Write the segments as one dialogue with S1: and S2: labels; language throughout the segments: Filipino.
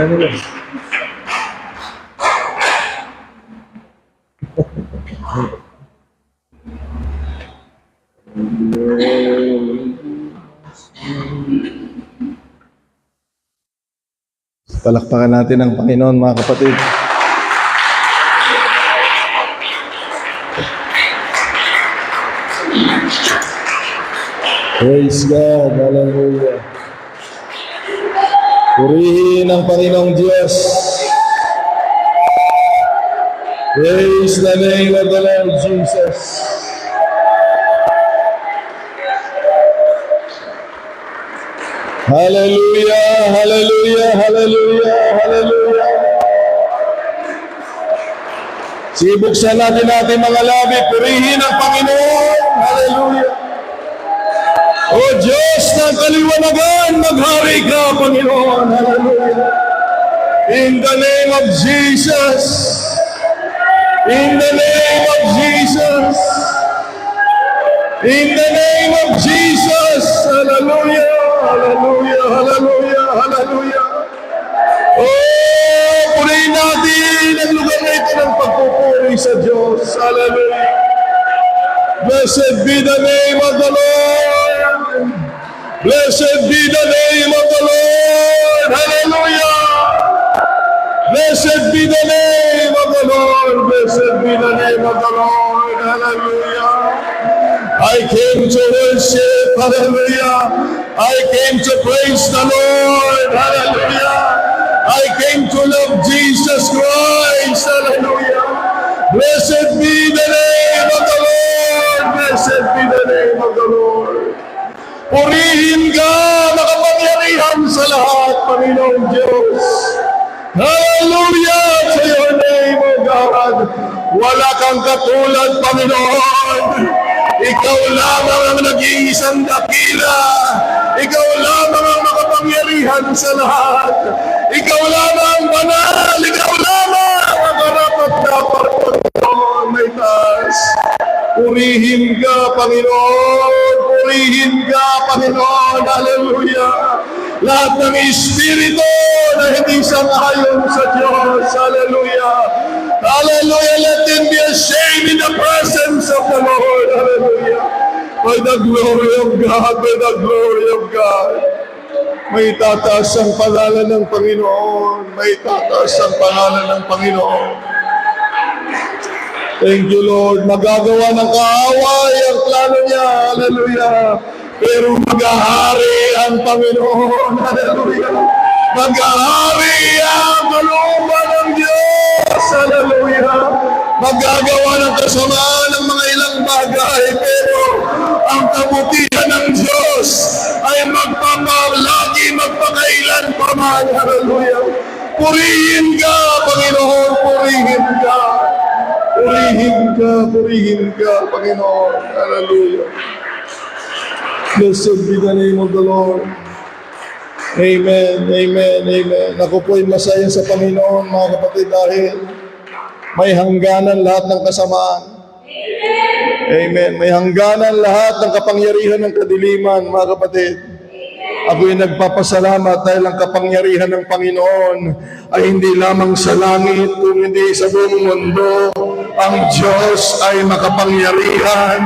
S1: Kaya nila. Palakpakan natin ang Panginoon, mga kapatid. Praise God. Hallelujah. Purihin ang Panginoong Diyos. Praise the name of the Lord Jesus. Hallelujah, hallelujah, hallelujah, hallelujah. Sibuksan natin mga labi, purihin ang Panginoon. Hallelujah. O Diyos ng kaliwanagan, maghari ka, Panginoon. Hallelujah. In the name of Jesus. In the name of Jesus. In the name of Jesus. Hallelujah. Hallelujah. Hallelujah. Hallelujah. Oh, purihin natin ang lugar na ito ng pagpupuri sa Diyos. Hallelujah. Blessed be the name of the Lord. Blessed be the name of the Lord. Hallelujah. Blessed be the name of the Lord. Blessed be the name of the Lord. Hallelujah. I came to worship. Hallelujah. I came to praise the Lord. Hallelujah. I came to love Jesus Christ. Hallelujah. Blessed be the name of the Lord. Blessed be the name of the Lord. Purihin ka, makapangyarihan sa lahat, Panginoong Diyos. Hallelujah to your name, O God. Wala kang katulad, Panginoon. Ikaw lamang ang nag-iisang dakila. Ikaw lamang ang makapangyarihan sa lahat. Ikaw lamang banal. Ikaw lamang ang karapat-dapat, Panginoon, may taas. Purihin ka, Panginoon. Purihin ka, Panginoon. Hallelujah. Lahat ng espiritu na hindi sang-ayon sa Diyos. Hallelujah. Hallelujah. Let them be ashamed in the presence of the Lord. Hallelujah. By the glory of God. By the glory of God. May tataas ang pangalan ng Panginoon. May tataas ang pangalan ng Panginoon. Thank you, Lord. Magagawa ng kaaway ang plano niya. Hallelujah. Pero maghahari ang Panginoon. Hallelujah. Maghahari ang kalooban ng Diyos. Hallelujah. Magagawa ng kasamaan ng mga ilang bagay. Pero ang kabutihan ng Diyos ay magpapalagi, magpakailan pa man. Hallelujah. Purihin ka, Panginoon. Purihin ka. Purihin ka, Panginoon. Hallelujah. Blessed be the name of the Lord. Amen, amen, amen. Ako po'y masaya sa Panginoon, mga kapatid, dahil may hangganan lahat ng kasamaan. Amen. May hangganan lahat ng kapangyarihan ng kadiliman, mga kapatid. Ako'y nagpapasalamat dahil ang kapangyarihan ng Panginoon ay hindi lamang sa langit, kung hindi sa buong mundo. Ang Diyos ay makapangyarihan.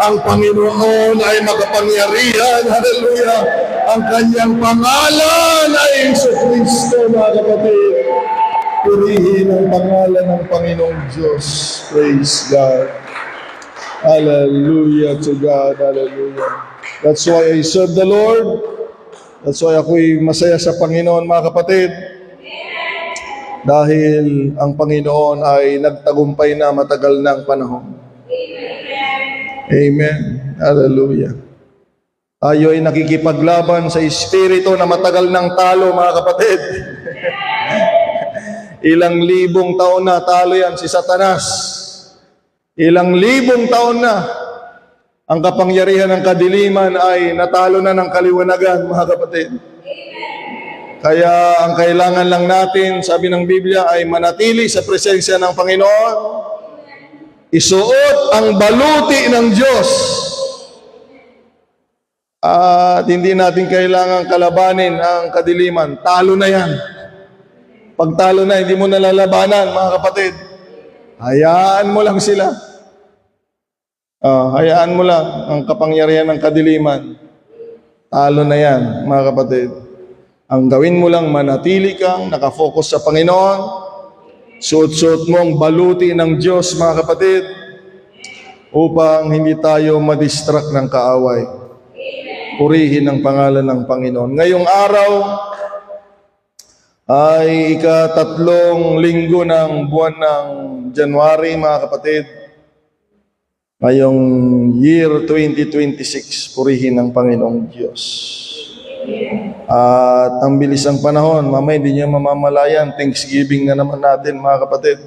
S1: Ang Panginoon ay makapangyarihan. Hallelujah. Ang kanyang pangalan ay Jesucristo, mga kapatid. Purihin ang pangalan ng Panginoong Diyos. Praise God. Hallelujah to God. Hallelujah. That's why I serve the Lord. That's why ako'y masaya sa Panginoon, mga kapatid. Dahil ang Panginoon ay nagtagumpay na matagal ng panahon. Amen. Hallelujah. Tayo ay nakikipaglaban sa espiritu na matagal ng talo, mga kapatid. Ilang libong taon na talo yan si Satanas. Ilang libong taon na ang kapangyarihan ng kadiliman ay natalo na ng kaliwanagan, mga kapatid. Kaya ang kailangan lang natin, sabi ng Biblia, ay manatili sa presensya ng Panginoon. Isuot ang baluti ng Diyos. At hindi natin kailangan kalabanin ang kadiliman. Talo na yan. Pagtalo na, hindi mo nalalabanan, mga kapatid. Hayaan mo lang sila. Hayaan mo lang ang kapangyarihan ng kadiliman. Talo na yan, mga kapatid. Ang gawin mo lang, manatili kang nakafocus sa Panginoon. Suot-suot mong baluti ng Diyos, mga kapatid, upang hindi tayo madistract ng kaaway. Purihin ang pangalan ng Panginoon. Ngayong araw ay ika-3 linggo ng buwan ng January, mga kapatid. Ngayong year 2026, purihin ang Panginoong Diyos. At ang bilis ng panahon, mamay hindi niya mamamalayan. Thanksgiving na naman natin, mga kapatid.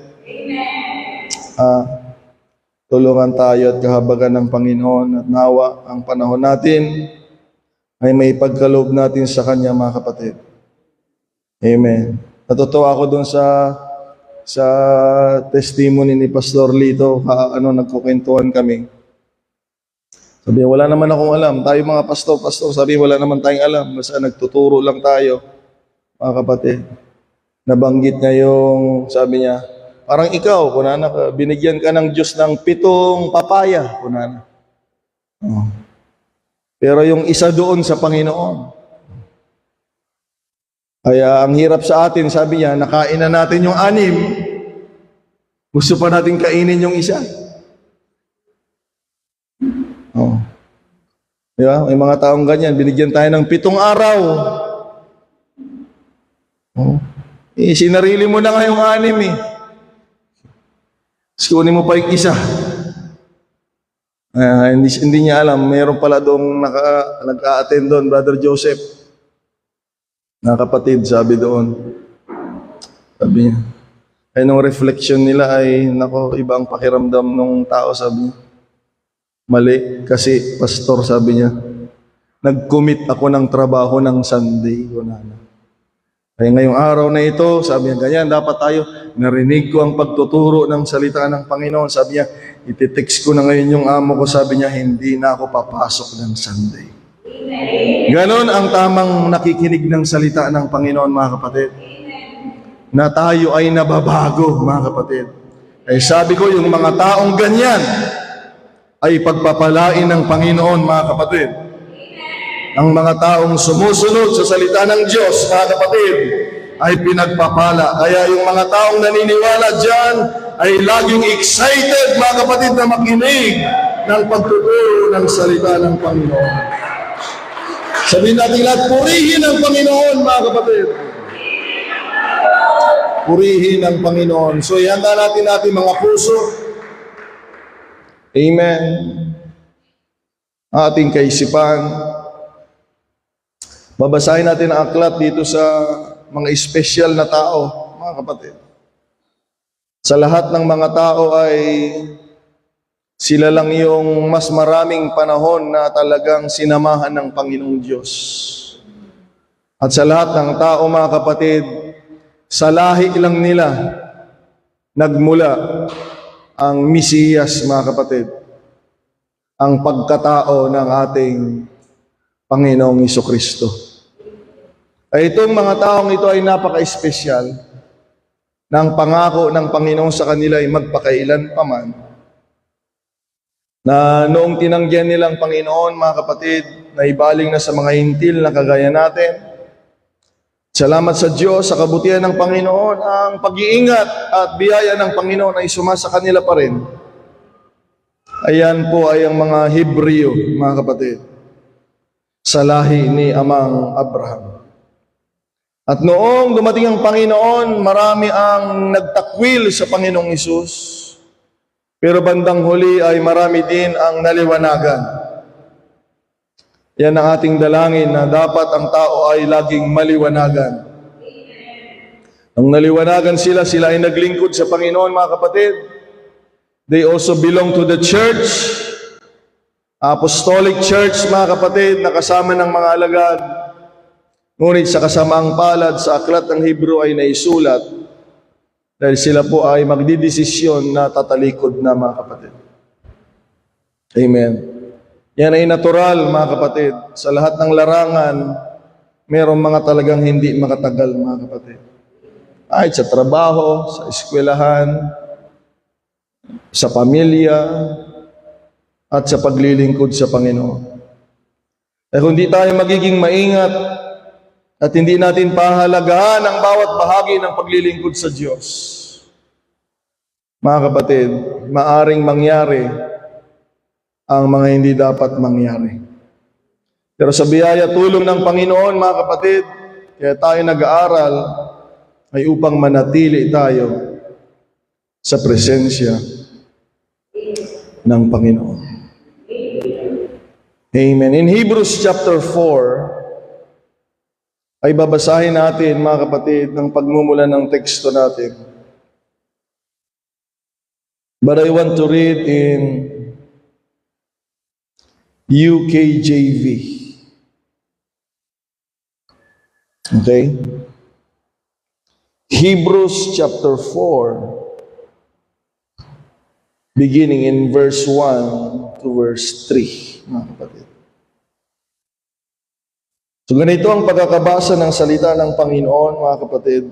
S1: Tulungan tayo at kahabagan ng Panginoon at nawa ang panahon natin ay may pagkaloob natin sa Kanya, mga kapatid. Amen. Natutuwa ako dun sa testimony ni Pastor Lito, nagkukwentuhan kami. Sabi, wala naman akong alam. Tayo mga pastor, sabi, wala naman tayong alam. Basta nagtuturo lang tayo, mga kapatid. Nabanggit niya yung, sabi niya, parang ikaw, kunana, binigyan ka ng Diyos ng 7 papaya, kunana. Pero yung isa doon sa Panginoon. Kaya ang hirap sa atin, sabi niya, nakain na natin yung 6. Gusto pa natin kainin yung isa. Diba? May mga taong ganyan, binigyan tayo ng 7 araw. Sinarili mo na nga yung 6 Kunin mo pa yung isa. Hindi niya alam, mayroon pala doong nag-a-attend doon, Brother Joseph. Na kapatid, sabi doon. Sabi niya. Ay nung reflection nila ay, iba ang pakiramdam ng tao, sabi niya. Mali, kasi pastor, sabi niya, nag-commit ako ng trabaho ng Sunday. Kaya ngayong araw na ito, sabi niya, ganyan, dapat tayo, narinig ko ang pagtuturo ng salita ng Panginoon. Sabi niya, ititext ko na ngayon yung amo ko, sabi niya, hindi na ako papasok ng Sunday. Ganon ang tamang nakikinig ng salita ng Panginoon, mga kapatid. Na tayo ay nababago, mga kapatid. Ay sabi ko, yung mga taong ganyan, ay pagpapalain ng Panginoon, mga kapatid. Ang mga taong sumusunod sa salita ng Diyos, mga kapatid, ay pinagpapala. Kaya yung mga taong naniniwala dyan ay laging excited, mga kapatid, na makinig ng pagtuturo ng salita ng Panginoon. Sabihin natin lahat, purihin ang Panginoon, mga kapatid. Purihin ang Panginoon. So, ihanda natin mga puso. Amen. Ating kaisipan. Babasahin natin ang aklat dito sa mga espesyal na tao, mga kapatid. Sa lahat ng mga tao ay sila lang yung mas maraming panahon na talagang sinamahan ng Panginoong Diyos. At sa lahat ng tao, mga kapatid, sa lahi lang nila nagmula ang Mesiyas, mga kapatid, ang pagkatao ng ating Panginoong Jesucristo. Ay itong mga taong ito ay napaka-espesyal ng pangako ng Panginoon sa kanila ay magpakailan pa man. Na noong tinanggihan nilang Panginoon, mga kapatid, na ibaling na sa mga hintil na kagaya natin, salamat sa Diyos, sa kabutihan ng Panginoon, ang pag-iingat at biyaya ng Panginoon ay sumasa kanila pa rin. Ayan po ay ang mga Hebreo, mga kapatid, sa lahi ni Amang Abraham. At noong dumating ang Panginoon, marami ang nagtakwil sa Panginoong Hesus, pero bandang huli ay marami din ang naliwanagan. Yan ang ating dalangin na dapat ang tao ay laging maliwanagan. Nung naliwanagan sila ay naglingkod sa Panginoon, mga kapatid. They also belong to the church, apostolic church, mga kapatid, na kasama ng mga alagad. Ngunit sa kasamaang palad sa aklat ng Hebrew ay naisulat dahil sila po ay magdidesisyon na tatalikod na, mga kapatid. Amen. Yan ay natural, mga kapatid. Sa lahat ng larangan, mayroong mga talagang hindi makatagal, mga kapatid. Kahit sa trabaho, sa eskwelahan, sa pamilya, at sa paglilingkod sa Panginoon. Kung di tayo magiging maingat at hindi natin pahalagahan ang bawat bahagi ng paglilingkod sa Diyos, mga kapatid, maaring mangyari ang mga hindi dapat mangyari. Pero sa biyaya tulong ng Panginoon, mga kapatid, kaya tayo nag-aaral ay upang manatili tayo sa presensya ng Panginoon. Amen. In Hebrews chapter 4, ay babasahin natin, mga kapatid, ng pagmumulan ng teksto natin. But I want to read in UKJV. Okay? Hebrews chapter 4, beginning in verse 1 to verse 3, mga kapatid. So ganito ang pagkakabasa ng salita ng Panginoon, mga kapatid.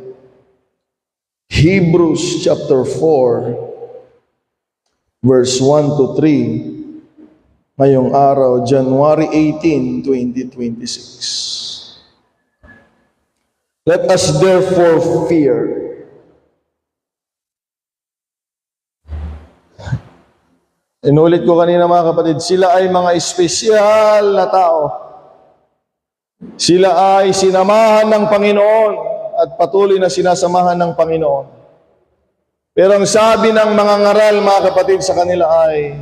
S1: Hebrews chapter 4, verse 1 to 3, ngayong araw, January 18, 2026. Let us therefore fear. Inulit ko kanina, mga kapatid, sila ay mga espesyal na tao. Sila ay sinamahan ng Panginoon at patuloy na sinasamahan ng Panginoon. Pero ang sabi ng mga ngaral, mga kapatid, sa kanila ay,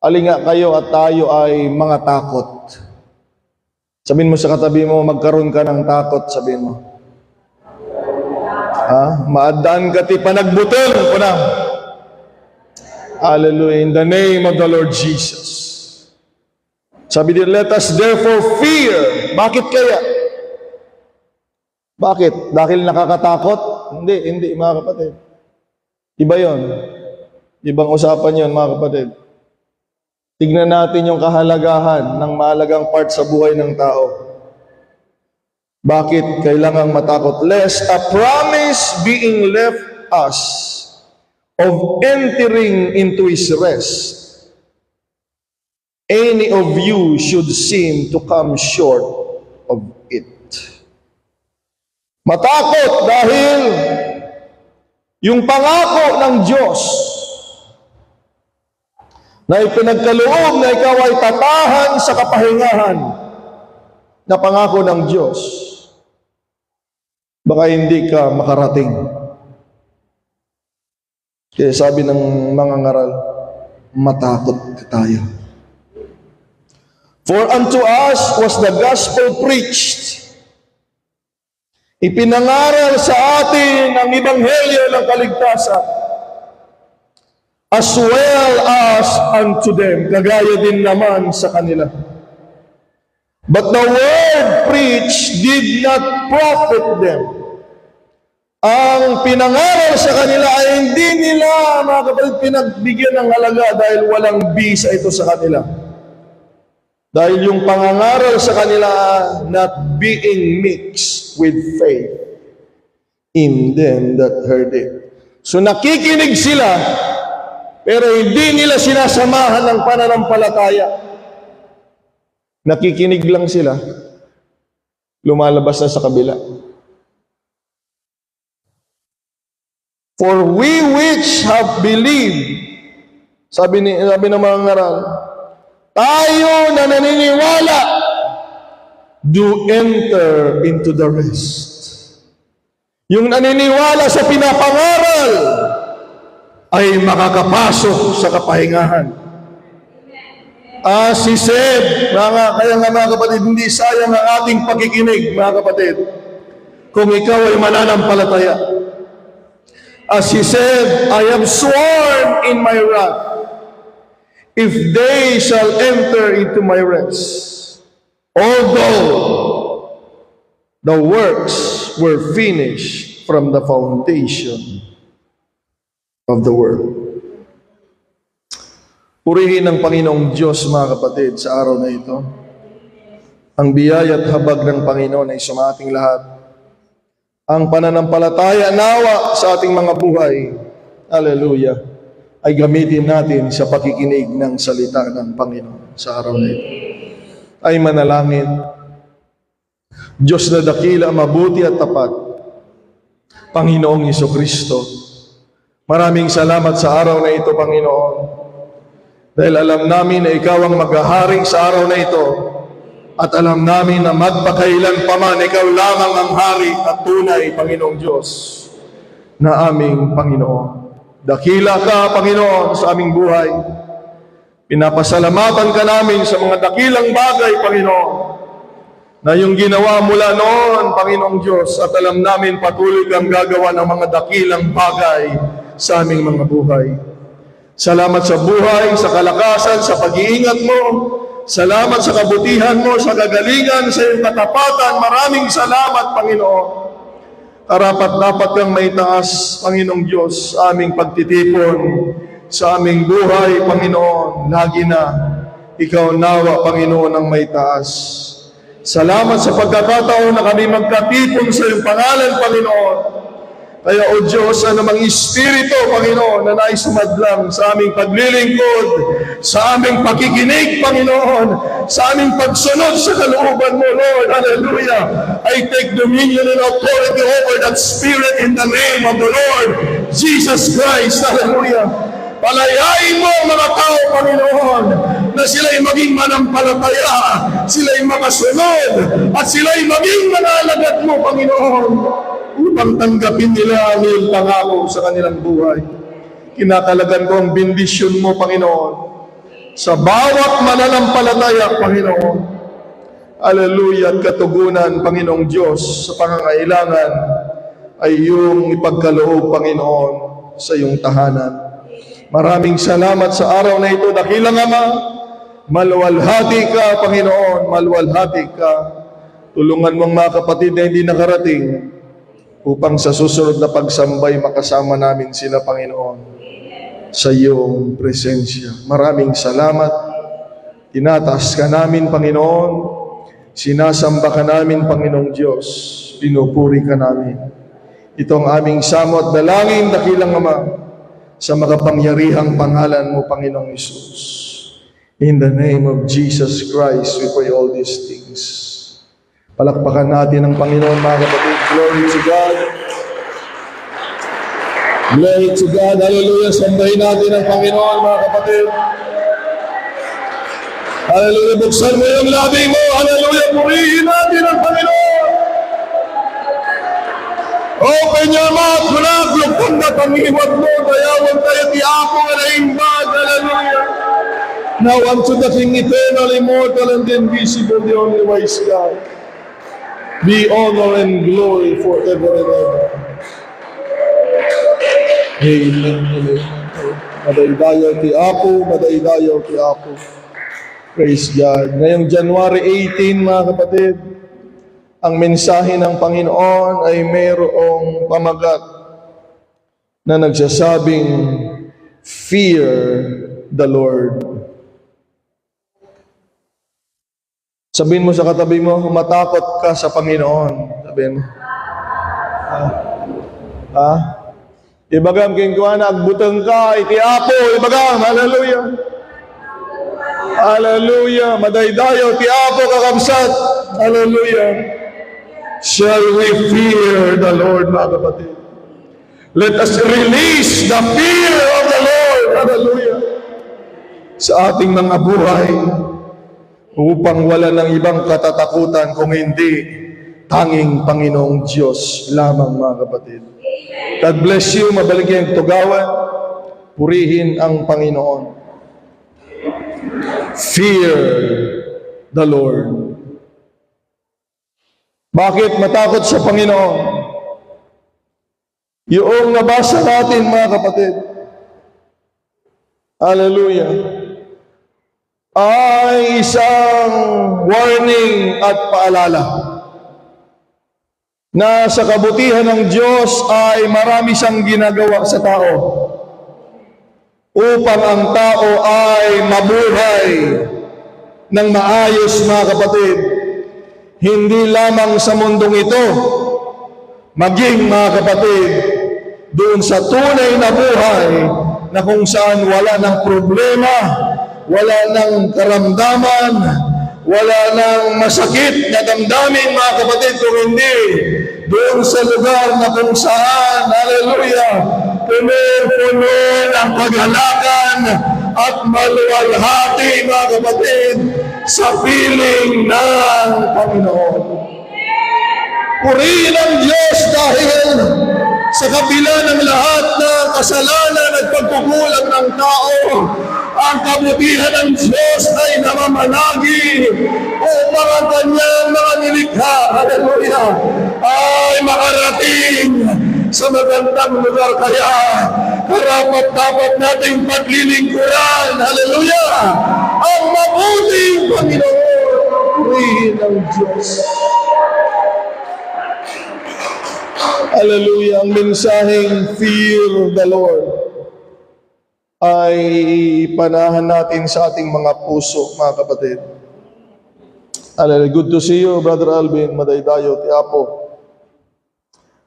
S1: alinga kayo at tayo ay mga takot. Sabihin mo sa katabi mo, magkaroon ka ng takot, sabihin mo. Maadaan ka ti panagbutol ko na. Hallelujah. In the name of the Lord Jesus. Sabi din, let us therefore fear. Bakit kaya? Bakit? Dahil nakakatakot? Hindi, mga kapatid. Iba yon. Ibang usapan yon, mga kapatid. Tignan natin yung kahalagahan ng mahalagang part sa buhay ng tao. Bakit kailangang matakot? Lest a promise being left us of entering into His rest, any of you should seem to come short of it. Matakot dahil yung pangako ng Diyos na ipinagkaloob na ikaw ay tatahan sa kapahingahan na pangako ng Diyos, baka hindi ka makarating. Kaya sabi ng mga ngaral, matakot tayo. For unto us was the gospel preached. Ipinangaral sa atin ang ebanghelyo ng kaligtasan, as well as unto them, kagaya din naman sa kanila. But the word preached did not profit them. Ang pinangaral sa kanila ay hindi nila, mga kapatid, pinagbigyan ng halaga dahil walang bisa ito sa kanila. Dahil yung pangangaral sa kanila not being mixed with faith in them that heard it. So nakikinig sila, pero hindi nila sinasamahan ng pananampalataya. Nakikinig lang sila, lumalabas na sa kabila. For we which have believed, sabi ng mga ngaral, tayo na naniniwala, do enter into the rest. Yung naniniwala sa pinapangaral ay makakapasok sa kapahingahan. As he said, kaya nga mga kapatid, hindi sayang ang ating pakikinig, mga kapatid, kung ikaw ay mananampalataya. As he said, I have sworn in my wrath, if they shall enter into my rest, although the works were finished from the foundation of the world. Purihin ng Panginoong Diyos, mga kapatid, sa araw na ito. Ang biyaya at habag ng Panginoon ay sumating lahat. ang pananampalataya nawa sa ating mga buhay, hallelujah, ay gamitin natin sa pakikinig ng salita ng Panginoon sa araw na ito. Ay manalangin. Diyos na dakila, mabuti at tapat, Panginoong Hesukristo, maraming salamat sa araw na ito, Panginoon, dahil alam namin na Ikaw ang maghaharing sa araw na ito, at alam namin na magpakailan pa man, Ikaw lamang ang hari at tunay, Panginoong Diyos, na aming Panginoon. Dakila ka, Panginoon, sa aming buhay. Pinapasalamatan ka namin sa mga dakilang bagay, Panginoon, na yung ginawa mula noon, Panginoong Diyos, at alam namin patuloy kang gagawa ng mga dakilang bagay sa aming mga buhay. Salamat sa buhay, sa kalakasan, sa pag-iingat mo. Salamat sa kabutihan mo, sa kagalingan, sa iyong katapatan. Maraming salamat, Panginoon. Karapat-dapat kang maitaas, Panginoong Diyos, sa aming pagtitipon, sa aming buhay, Panginoon. Lagi na, Ikaw nawa, Panginoon, ang maitaas. Salamat sa pagkakataon na kami magkatipon sa iyong pangalan, Panginoon. Kaya, O Diyos, anumang Espiritu, Panginoon, na nais sumadlang sa aming paglilingkod, sa aming pakikinig, Panginoon, sa aming pagsunod sa kalooban mo, Lord, hallelujah, I take dominion and authority over that spirit in the name of the Lord Jesus Christ, hallelujah. Palayain mo ang mga tao, Panginoon, na sila'y maging manampalataya, sila'y makasunod, at sila'y maging manalagad mo, Panginoon, upang tanggapin nila ang iyong pangako sa kanilang buhay. Kinakalagan ko ang bendisyon mo, Panginoon, sa bawat mananampalataya, Panginoon. Hallelujah, at katugunan, Panginoong Diyos, sa pangangailangan ay iyong ipagkaloob, Panginoon, sa iyong tahanan. Maraming salamat sa araw na ito, dakilang Ama. Maluwalhati ka, Panginoon, maluwalhati ka. Tulungan mong mga kapatid na hindi nakarating upang sa susunod na pagsambay makasama namin sila, Panginoon, sa iyong presensya. Maraming salamat. Tinataas ka namin, Panginoon. Sinasamba ka namin, Panginoong Diyos. Pinupuri ka namin. Ito ang aming samo at dalangin, dakilang Ama, sa makapangyarihang pangalan mo, Panginoong Hesus. In the name of Jesus Christ, we pray all these things. Palakpakan natin ang Panginoon, mga kapatid. Glory to God. Glory to God. Hallelujah. Sambahin natin ang Panginoon, mga kapatid. Hallelujah. Buksan mo yung labi mo. Hallelujah. Purihin natin ang Panginoon. Open your mouth. Kulak. Lukong na pangiwag mo. Dayawan tayo tiapo na naimbag. Hallelujah. Now unto the King eternal, immortal, and invisible, the only wise God, be honor and glory forever and ever. Amen. Madaydayaw ti Apo, madaydayaw ti Apo. Praise God. Ngayong January 18, mga kapatid, ang mensahe ng Panginoon ay mayroong pamagat na nagsasabing, fear the Lord. Sabihin mo sa katabi mo, matakot ka sa Panginoon. Sabihin mo. Ibagam, kingkuhan, agbutang ka, itiapo, ibagam, hallelujah. Hallelujah, madaydayo, tiapo, kakamsat, hallelujah. Shall we fear the Lord, mga kapatid? Let us release the fear of the Lord, hallelujah, sa ating mga buhay, upang wala ng ibang katatakutan kung hindi tanging Panginoong Diyos lamang, mga kapatid. God bless you. Mabaligyan tugawan. Purihin ang Panginoon. Fear the Lord. Bakit matakot sa Panginoon? Yung nabasa natin, mga kapatid, hallelujah, ay isang warning at paalala na sa kabutihan ng Diyos ay marami siyang ginagawa sa tao upang ang tao ay mabuhay ng maayos, mga kapatid, hindi lamang sa mundong ito, maging mga kapatid, doon sa tunay na buhay na kung saan wala ng problema, wala ng karamdaman, wala ng masakit na damdamin mga kapatid, kung hindi doon sa lugar na kung saan, hallelujah, puno-puno ng kagalakan at maluwalhati mga kapatid sa piling ng Panginoon. Purihin ang Diyos dahil sa kabila ng lahat ng kasalanan at pagkukulang ng tao, ang kabutihan ng Diyos ay namamalagi upang ang kanyang mga nilikha, hallelujah, ay makarating sa magandang lugar. Kaya karapat-dapat nating paglilingkuran, hallelujah, ang mabuting Panginoon. Purihin ang Diyos. Hallelujah. Ang mensaheng fear the Lord ay panahan natin sa ating mga puso, mga kapatid. Hallelujah. Good to see you, Brother Alvin, Madaydayo, Tiapo.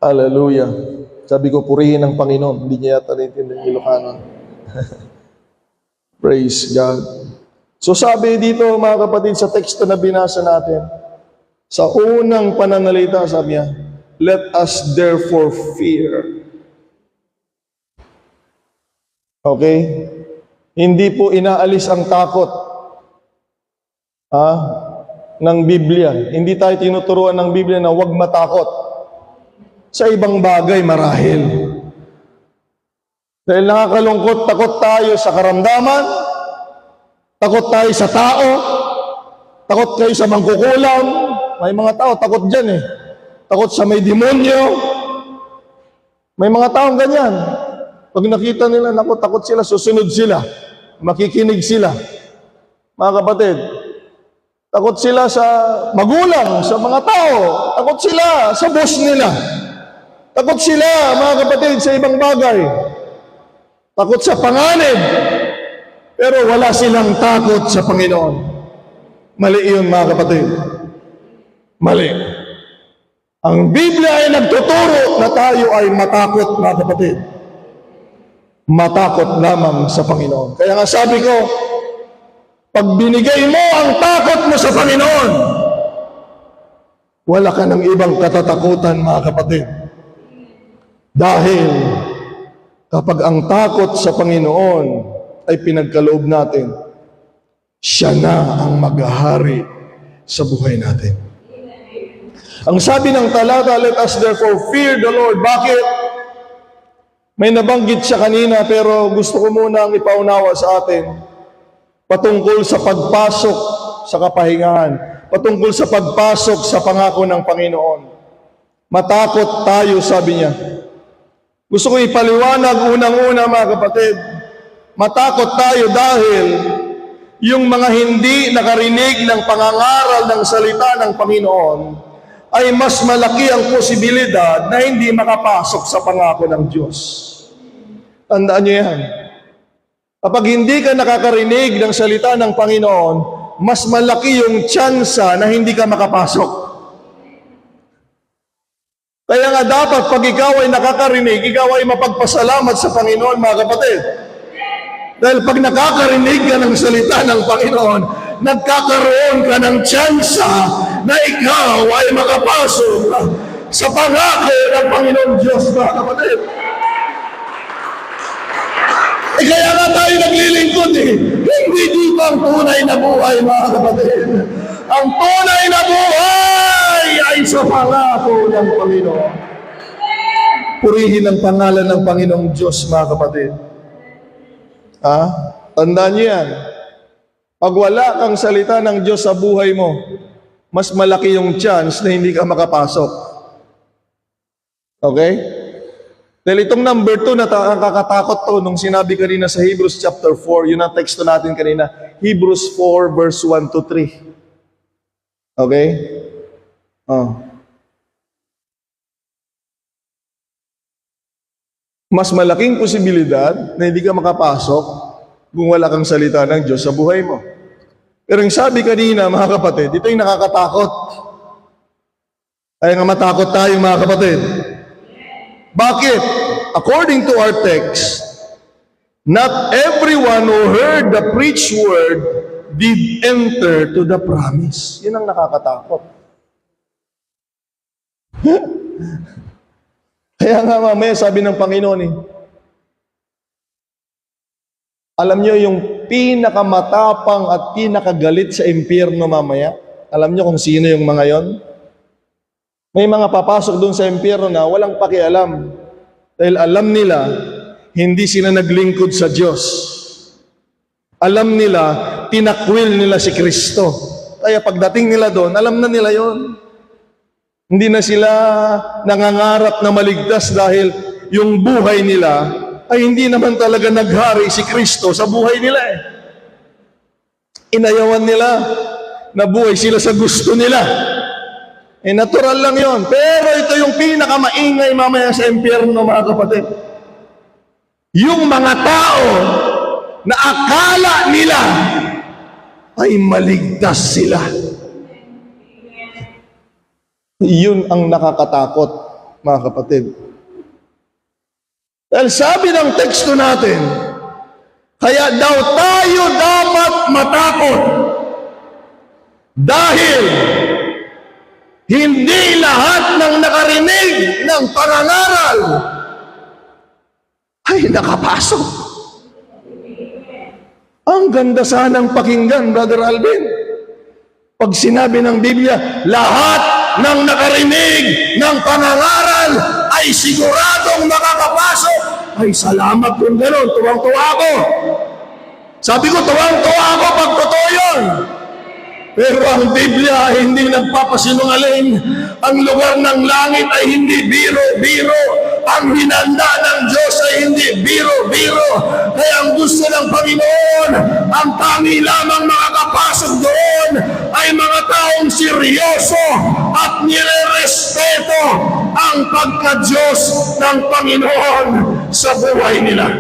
S1: Hallelujah. Sabi ko, purihin ang Panginoon. Hindi niya yata naintindihan ng Ilocano. Praise God. So sabi dito, mga kapatid, sa teksto na binasa natin, sa unang pananalita, sabi niya, let us therefore fear. Okay? Hindi po inaalis ang takot ng Biblia. Hindi tayo tinuturuan ng Biblia na huwag matakot sa ibang bagay marahil. Dahil nakakalungkot, takot tayo sa karamdaman, takot tayo sa tao, takot kayo sa mangkukulam. May mga tao takot dyan eh. Takot sa may demonyo. May mga taong ganyan. Pag nakita nila, naku, takot sila, susunod sila. Makikinig sila. Mga kapatid, takot sila sa magulang, sa mga tao. Takot sila sa boss nila. Takot sila, mga kapatid, sa ibang bagay. Takot sa panganib. Pero wala silang takot sa Panginoon. Mali yun, mga kapatid. Mali. Ang Biblia ay nagtuturo na tayo ay matakot, mga kapatid. Matakot lamang sa Panginoon. Kaya nga sabi ko, pag binigay mo ang takot mo sa Panginoon, wala ka ng ibang katatakutan, mga kapatid. Dahil kapag ang takot sa Panginoon ay pinagkaloob natin, siya na ang maghahari sa buhay natin. Ang sabi ng talata, let us therefore fear the Lord. Bakit? May nabanggit siya kanina pero gusto ko muna ang ipaunawa sa atin patungkol sa pagpasok sa kapahingahan, patungkol sa pagpasok sa pangako ng Panginoon. Matakot tayo, sabi niya. Gusto ko ipaliwanag unang-una, mga kapatid. Matakot tayo dahil yung mga hindi nakarinig ng pangangaral ng salita ng Panginoon ay mas malaki ang posibilidad na hindi makapasok sa pangako ng Diyos. Tandaan niyo yan. Kapag hindi ka nakakarinig ng salita ng Panginoon, mas malaki yung tsansa na hindi ka makapasok. Kaya nga dapat pag ikaw ay nakakarinig, ikaw ay mapagpasalamat sa Panginoon, mga kapatid. Dahil pag nakakarinig ka ng salita ng Panginoon, nagkakaroon ka ng tsansa na ikaw ay makapasok sa pangako ng Panginoon Diyos, mga kapatid. Kaya nga tayo naglilingkod eh. Hindi dito ang tunay na buhay, mga kapatid. Ang tunay na buhay ay sa pangako ng Panginoon. Purihin ang pangalan ng Panginoong Diyos, mga kapatid. Tandaan niyo yan. Pag wala kang salita ng Diyos sa buhay mo, mas malaki yung chance na hindi ka makapasok. Okay? Dahil itong number 2 na nakakatakot to nung sinabi kanina sa Hebrews chapter 4, yun ang teksto natin kanina, Hebrews 4 verse 1 to 3. Okay? Mas malaking posibilidad na hindi ka makapasok kung wala kang salita ng Diyos sa buhay mo. Pero yung sabi kanina, mga kapatid, ito yung nakakatakot. Kaya nga matakot tayo, mga kapatid. Bakit? According to our text, not everyone who heard the preached word did enter to the promise. Yun ang nakakatakot. Kaya nga mamaya sabi ng Panginoon alam nyo yung pinakamatapang at pinakagalit sa impyerno mamaya? Alam nyo kung sino yung mga yon? May mga papasok doon sa impyerno na walang pakialam. Dahil alam nila, hindi sila naglingkod sa Diyos. Alam nila, tinakwil nila si Kristo. Kaya pagdating nila doon, alam na nila yon. Hindi na sila nangangarap na maligtas dahil yung buhay nila ay hindi naman talaga naghari si Kristo sa buhay nila Inayawan nila na buhay sila sa gusto nila. Natural lang yon. Pero ito yung pinakamaingay mamaya sa impyerno, mga kapatid. Yung mga tao na akala nila ay maligtas sila. Yun ang nakakatakot, mga kapatid. Dahil sabi ng teksto natin, kaya daw tayo dapat matakot dahil hindi lahat ng nakarinig ng pangangaral ay nakapasok. Ang ganda sanang pakinggan, Brother Alvin. Pag sinabi ng Biblia, lahat ng nakarinig ng pangangaral ay siguradong makakapasok. Ay, salamat kung gano'n. Tuwang-tuwa ako. Sabi ko, tuwang-tuwa ako pag totoo yun. Pero ang Biblia ay hindi nagpapasinungaling. Ang lugar ng langit ay hindi biro-biro. Ang hinanda ng Diyos ay hindi biro-biro. Kaya ang gusto ng Panginoon, ang tangi lamang makakapasok doon ay mga taong seryoso at nirerespeto ang pagka-Diyos ng Panginoon sa buhay nila.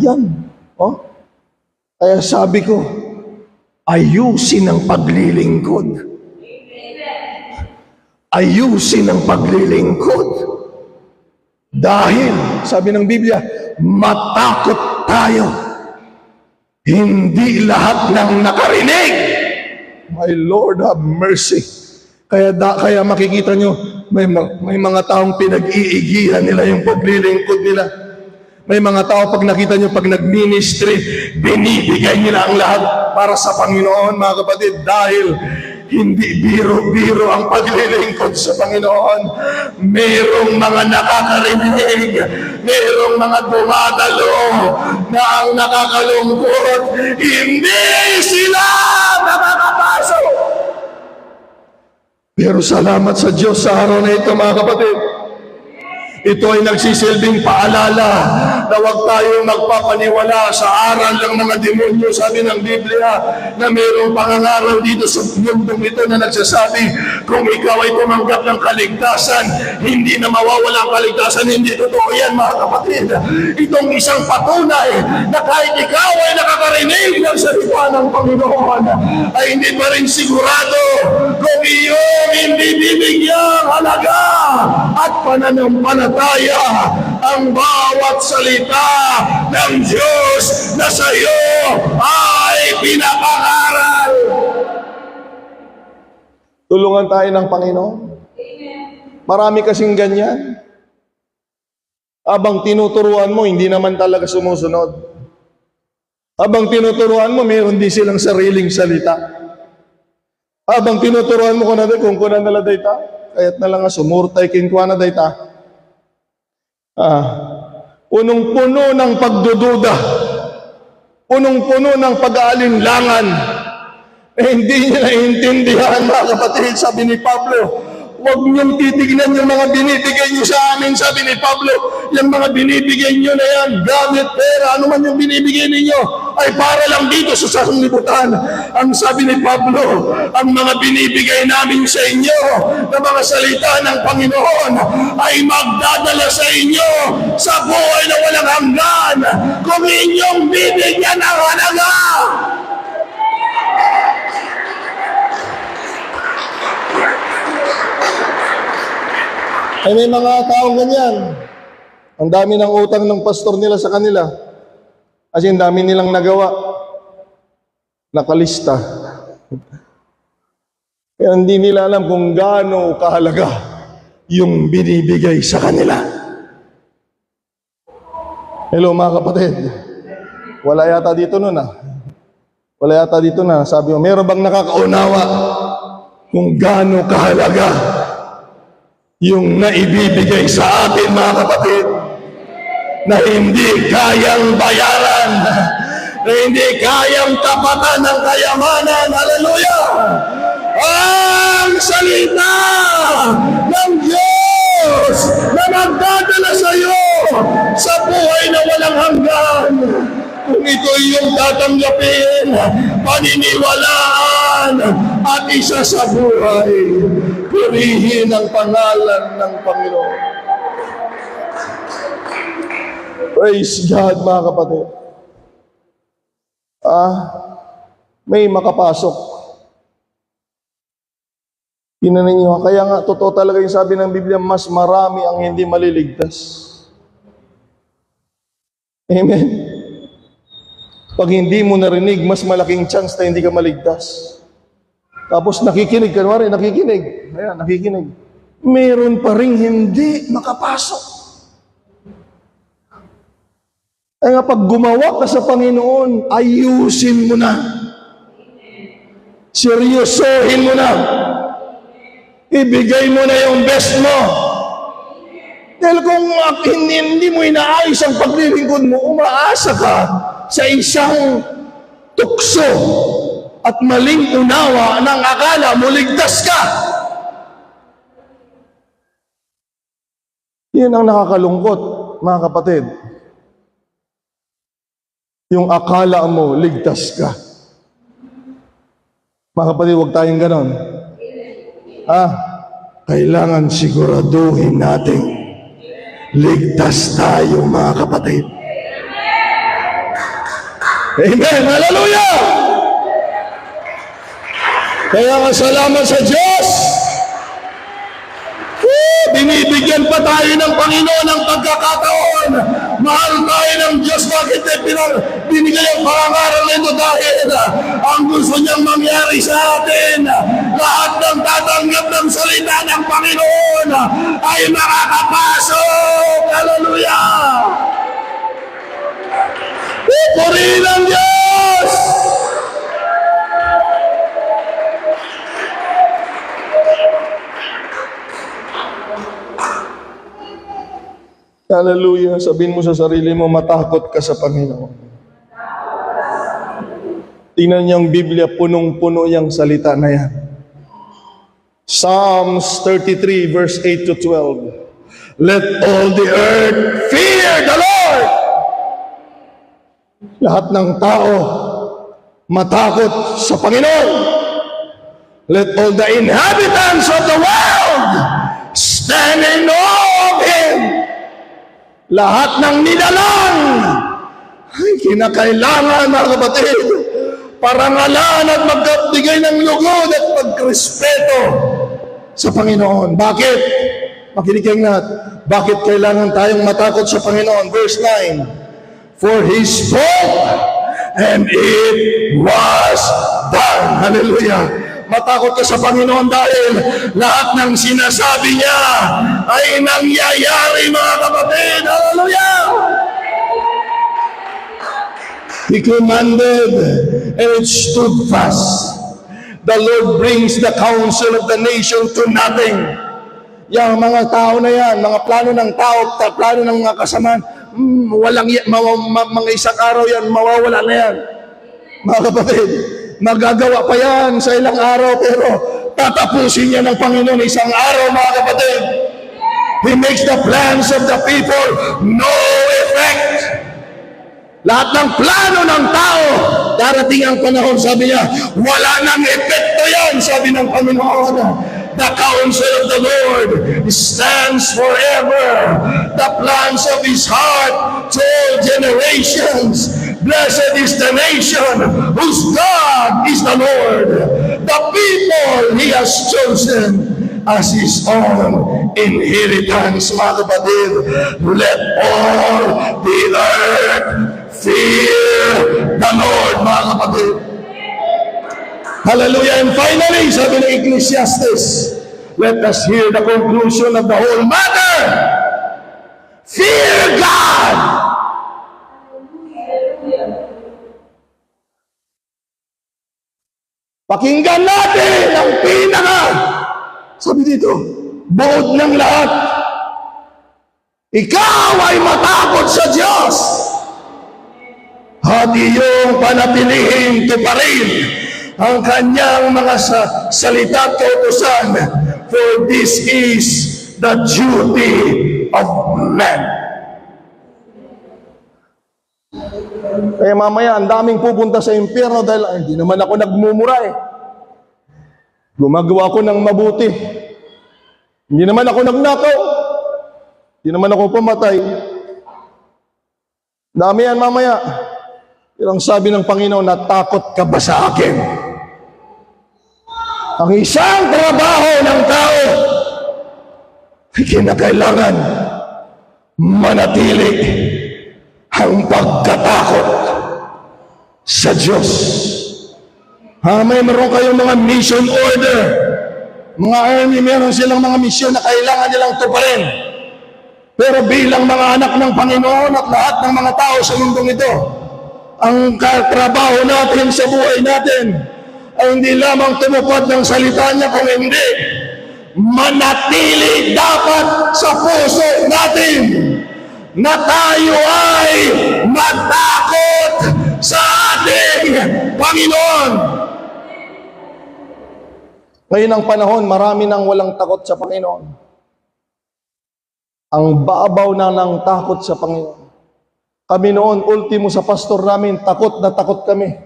S1: Yan. Kaya sabi ko, ayusin ang paglilingkod. Ayusin ang paglilingkod. Dahil, sabi ng Biblia, matakot tayo. Hindi lahat ng nakarinig. My Lord, have mercy. Kaya makikita nyo, may mga taong pinag-iigihan nila yung paglilingkod nila. May mga tao pag nakita nyo, pag nag-ministry, binibigay nila ang lahat para sa Panginoon, mga kapatid, dahil hindi biro-biro ang paglilingkod sa Panginoon. Merong mga nakakarinig, merong mga dumadalo na ang nakakalungkot, hindi sila makakapasok. Pero salamat sa Diyos sa araw na ito, mga kapatid. Ito ay nagsisilbing paalala na huwag tayong magpapaniwala sa aral ng mga demonyo. Sabi ng Biblia na mayroong pangangaral dito sa mundong ito na nagsasabi, kung ikaw ay tumanggap ng kaligtasan, hindi na mawawala ang kaligtasan. Hindi totoo yan, mga kapatid. Itong isang patunay na kahit ikaw ay nakakarinig ng salita ng Panginoon, ay hindi pa rin sigurado kung iyong hindi bibigyang halaga at pananampalataya ang bawat salita ng Diyos na sa iyo ay pinapangaral. Tulungan tayo ng Panginoon. Marami kasing ganyan. Abang tinuturuan mo, hindi naman talaga sumusunod. Abang tinuturuan mo, mayroon din silang sariling salita. Abang tinuturuan mo kung kunan nila dayta, kaya't na lang sumurtay kinkwana dayta. Punong-puno ng pagdududa, punong-puno ng pag-aalinlangan. Hindi niya naiintindihan, mga kapatid. Sabi ni Pablo, huwag niyong titignan yung mga binibigay niyo sa amin. Sabi ni Pablo, yung mga binibigay niyo na yan, gamit, pera, ano man yung binibigay ninyo, ay para lang dito sa sanglibutan. Ang sabi ni Pablo, ang mga binibigay namin sa inyo na mga salita ng Panginoon ay magdadala sa inyo sa buhay na walang hanggan kung inyong bibigyan ang halaga. Ay may mga taong ganyan. Ang dami ng utang ng pastor nila sa kanila. Kasi ang dami nilang nagawa. Nakalista. Kaya hindi nila alam kung gaano kahalaga yung binibigay sa kanila. Hello mga kapatid. Wala yata dito nun Wala yata dito na. Sabi mo, meron bang nakakaunawa kung gaano kahalaga yung naibibigay sa atin mga kapatid na hindi kayang bayaran, na hindi kayang tapatan ng kayamanan. Hallelujah! Ang salita ng Diyos na nagdadala sa iyo sa buhay na walang hanggan. Kung ito yung tatanggapin, paniniwalaan at isa sa buhay, purihin ang pangalan ng Panginoon. Praise God mga kapatid. May makapasok. Tingnan ninyo, kaya nga totoo talaga yung sabi ng Biblia, mas marami ang hindi maliligtas. Amen. Pag hindi mo narinig, mas malaking chance na hindi ka maligtas. Tapos nakikinig, kanwari, nakikinig. Ayan, nakikinig. Meron pa rin hindi makapasok. Kaya nga pag gumawa ka sa Panginoon, ayusin mo na. Seryosohin mo na. Ibigay mo na yung best mo. Dahil kung hindi mo inaayos ang paglilingkod mo, umaasa ka sa isang tukso at maling unawa ng akala mo ligtas ka. Yan ang nakakalungkot, mga kapatid. Yung akala mo ligtas ka. Mga kapatid, huwag tayong ganon. Kailangan siguraduhin natin ligtas tayo, mga kapatid. Amen! Hallelujah! Kaya nga salamat sa Diyos. Binibigyan pa tayo ng Panginoon ng pagkakataon. Mahal tayo ng Diyos. Bakit binigay ang pangangaral nito? Dahil ang gusto niyang mangyari sa atin, lahat ng tatanggap ng salita ng Panginoon ay makakapasok. Hallelujah! Purihin ang Diyos! Hallelujah. Sabihin mo sa sarili mo, matakot ka sa Panginoon. Tingnan niyo ang Biblia, punong-puno yung salita na yan. Psalms 33 verse 8 to 12. Let all the earth fear the Lord. Lahat ng tao matakot sa Panginoon. Let all the inhabitants of the world stand in awe of Him. Lahat ng nilalang ay kinakailangan, mga kapatid, parangalan at magbigay ng lugod at pagrespeto sa Panginoon. Bakit? Makinig kayong lahat. Bakit kailangan tayong matakot sa Panginoon? Verse 9. For He spoke and it was done. Hallelujah. Matakot ka sa Panginoon dahil lahat ng sinasabi niya ay nangyayari, mga kapatid. Hallelujah! He commanded and it stood fast. The Lord brings the counsel of the nation to nothing. Yang mga tao na yan, mga plano ng tao, plano ng mga kasamaan, mga isang araw yan, mawawala na yan. Mga kapatid, magagawa pa yan sa ilang araw, pero tatapusin niya ng Panginoon isang araw, mga kapatid. He makes the plans of the people no effect. Lahat ng plano ng tao, darating ang panahon, sabi niya, wala nang epekto yan, sabi ng Panginoon. The counsel of the Lord stands forever. The plans of His heart to all generations. Blessed is the nation whose God is the Lord. The people He has chosen. as His own inheritance. Mga kapatid, let all the earth fear the Lord, mga kapatid. Hallelujah. And finally, sabi ng Ecclesiastes, let us hear the conclusion of the whole matter. Fear God. Pakinggan natin ang sabi dito, buod ng lahat. Ikaw ay matakot sa Diyos at iyong panatilihin tuparin ang kanyang mga salita at kautusan, for this is the duty of man. Kaya mamaya, ang daming pupunta sa impyerno dahil hindi naman ako nagmumura eh. Gumagawa ko ng mabuti. Hindi naman ako nagnakaw. Hindi naman ako pumatay. Dami yan mamaya. Pero ang sabi ng Panginoon, natakot ka ba sa akin? Ang isang trabaho ng tao ay kinakailangan manatili ang pagkatakot sa Diyos. May meron kayong mga mission order. Mga army, meron silang mga mission na kailangan nilang tuparin. Pero bilang mga anak ng Panginoon at lahat ng mga tao sa mundong ito, ang trabaho natin sa buhay natin ay hindi lamang tumupad ng salita niya, kung hindi, manatili dapat sa puso natin na tayo ay matakot sa ating Panginoon. Ngayon ang panahon, marami nang walang takot sa Panginoon. Ang babaw na ng takot sa Panginoon. Kami noon, ultimo sa pastor namin, takot na takot kami.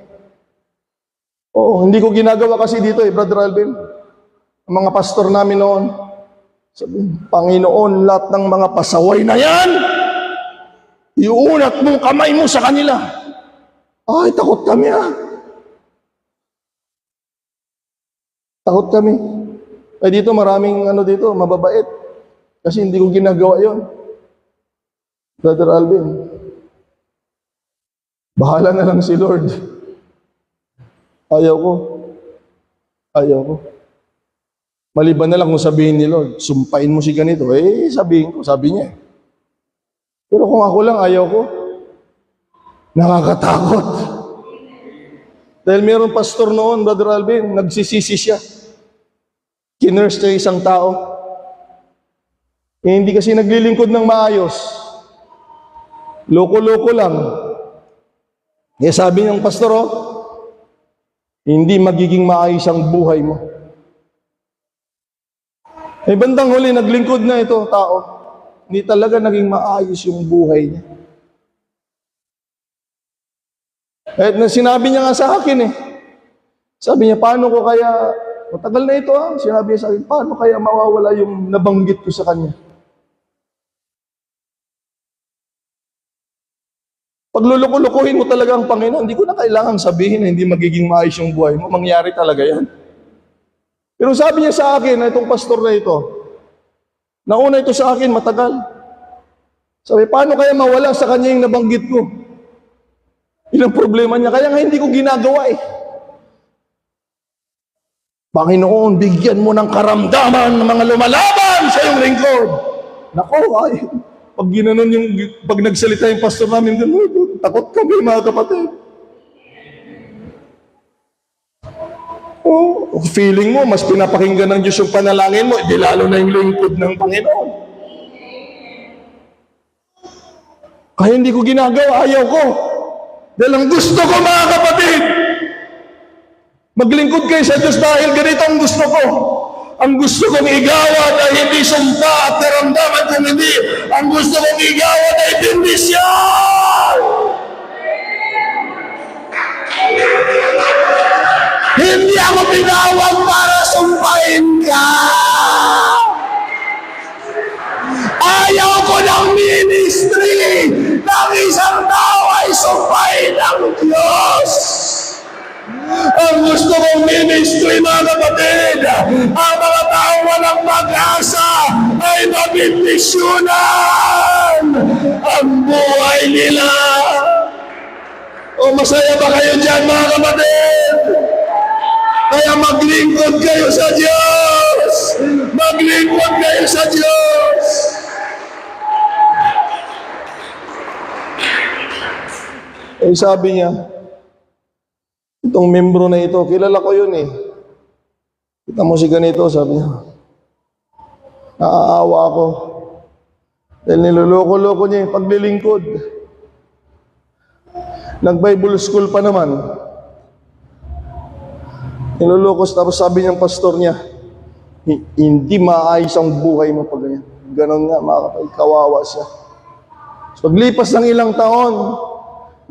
S1: Oo, hindi ko ginagawa kasi dito Brother Alvin. Ang mga pastor namin noon, sabi, Panginoon, lahat ng mga pasaway na yan, iunat mong kamay mo sa kanila. Ay, takot kami Takot kami. Ay dito maraming dito, mababait. Kasi hindi ko ginagawa yon. Brother Alvin, bahala na lang si Lord. Ayaw ko. Maliban na lang kung sabihin ni Lord, sumpain mo si ganito. Sabihin ko, sabi niya. Pero kung ako lang, ayaw ko. Nakakatakot. Dahil mayroong pastor noon, Brother Alvin, nagsisisi siya. Kinurse niya isang tao. Hindi kasi naglilingkod ng maayos. Loko-loko lang. Sabi niyang pastor, hindi magiging maayos ang buhay mo. Bandang huli, naglingkod na ito tao. Hindi talaga naging maayos yung buhay niya. At sinabi niya nga sa akin Sabi niya, paano ko kaya, matagal na ito sinabi niya sa akin, paano kaya mawawala yung nabanggit ko sa kanya? Pag luluko-lukuhin mo talaga ang Panginoon, hindi ko na kailangang sabihin na hindi magiging maayos yung buhay mo. Mangyari talaga yan. Pero sabi niya sa akin, na itong pastor na ito, nauna ito sa akin matagal. Sabi, paano kaya mawala sa kanya yung nabanggit ko? Ilang problema niya, kaya nga hindi ko ginagawa Panginoon, bigyan mo ng karamdaman ng mga lumalaban sa iyong lingkod. Nako, pag ginanon pag nagsalita yung pastor namin, takot kami mga kapatid. Feeling mo, mas pinapakinggan ng Diyos yung panalangin mo, di lalo na yung lingkod ng Panginoon. Kaya hindi ko ginagawa, ayaw ko. Dahil ang gusto ko mga kapatid, maglingkod kayo sa Diyos dahil ganito ang gusto ko. Ang gusto kong igawad ay hindi sumpa at karamdaman kung hindi. Ang gusto kong igawad ay bendisyon. Hindi ako pinawag para sumpahin ka. Ayaw ko ng ministry ng isang tao ay sumpahin ng Diyos. Ang gusto gusto kong ministry, mga kapatid, ang mga taong walang pag-asa ay mabindisyonan ang buhay nila. O masaya ba kayo dyan, mga kapatid? Kaya maglingkod kayo sa Diyos. Maglingkod kayo sa Diyos. Eh sabi niya, itong membro na ito, kilala ko yun eh. Kita mo si ganito, sabi niya. Naaawa ako. Dahil niloloko-loko niya yung paglilingkod. Nag-Bible school pa naman. Niloloko, tapos sabi niyang pastor niya, hindi maayos ang buhay mo pag ganyan. Ganon nga, mga kapatid, kawawa siya. So, paglipas ng ilang taon,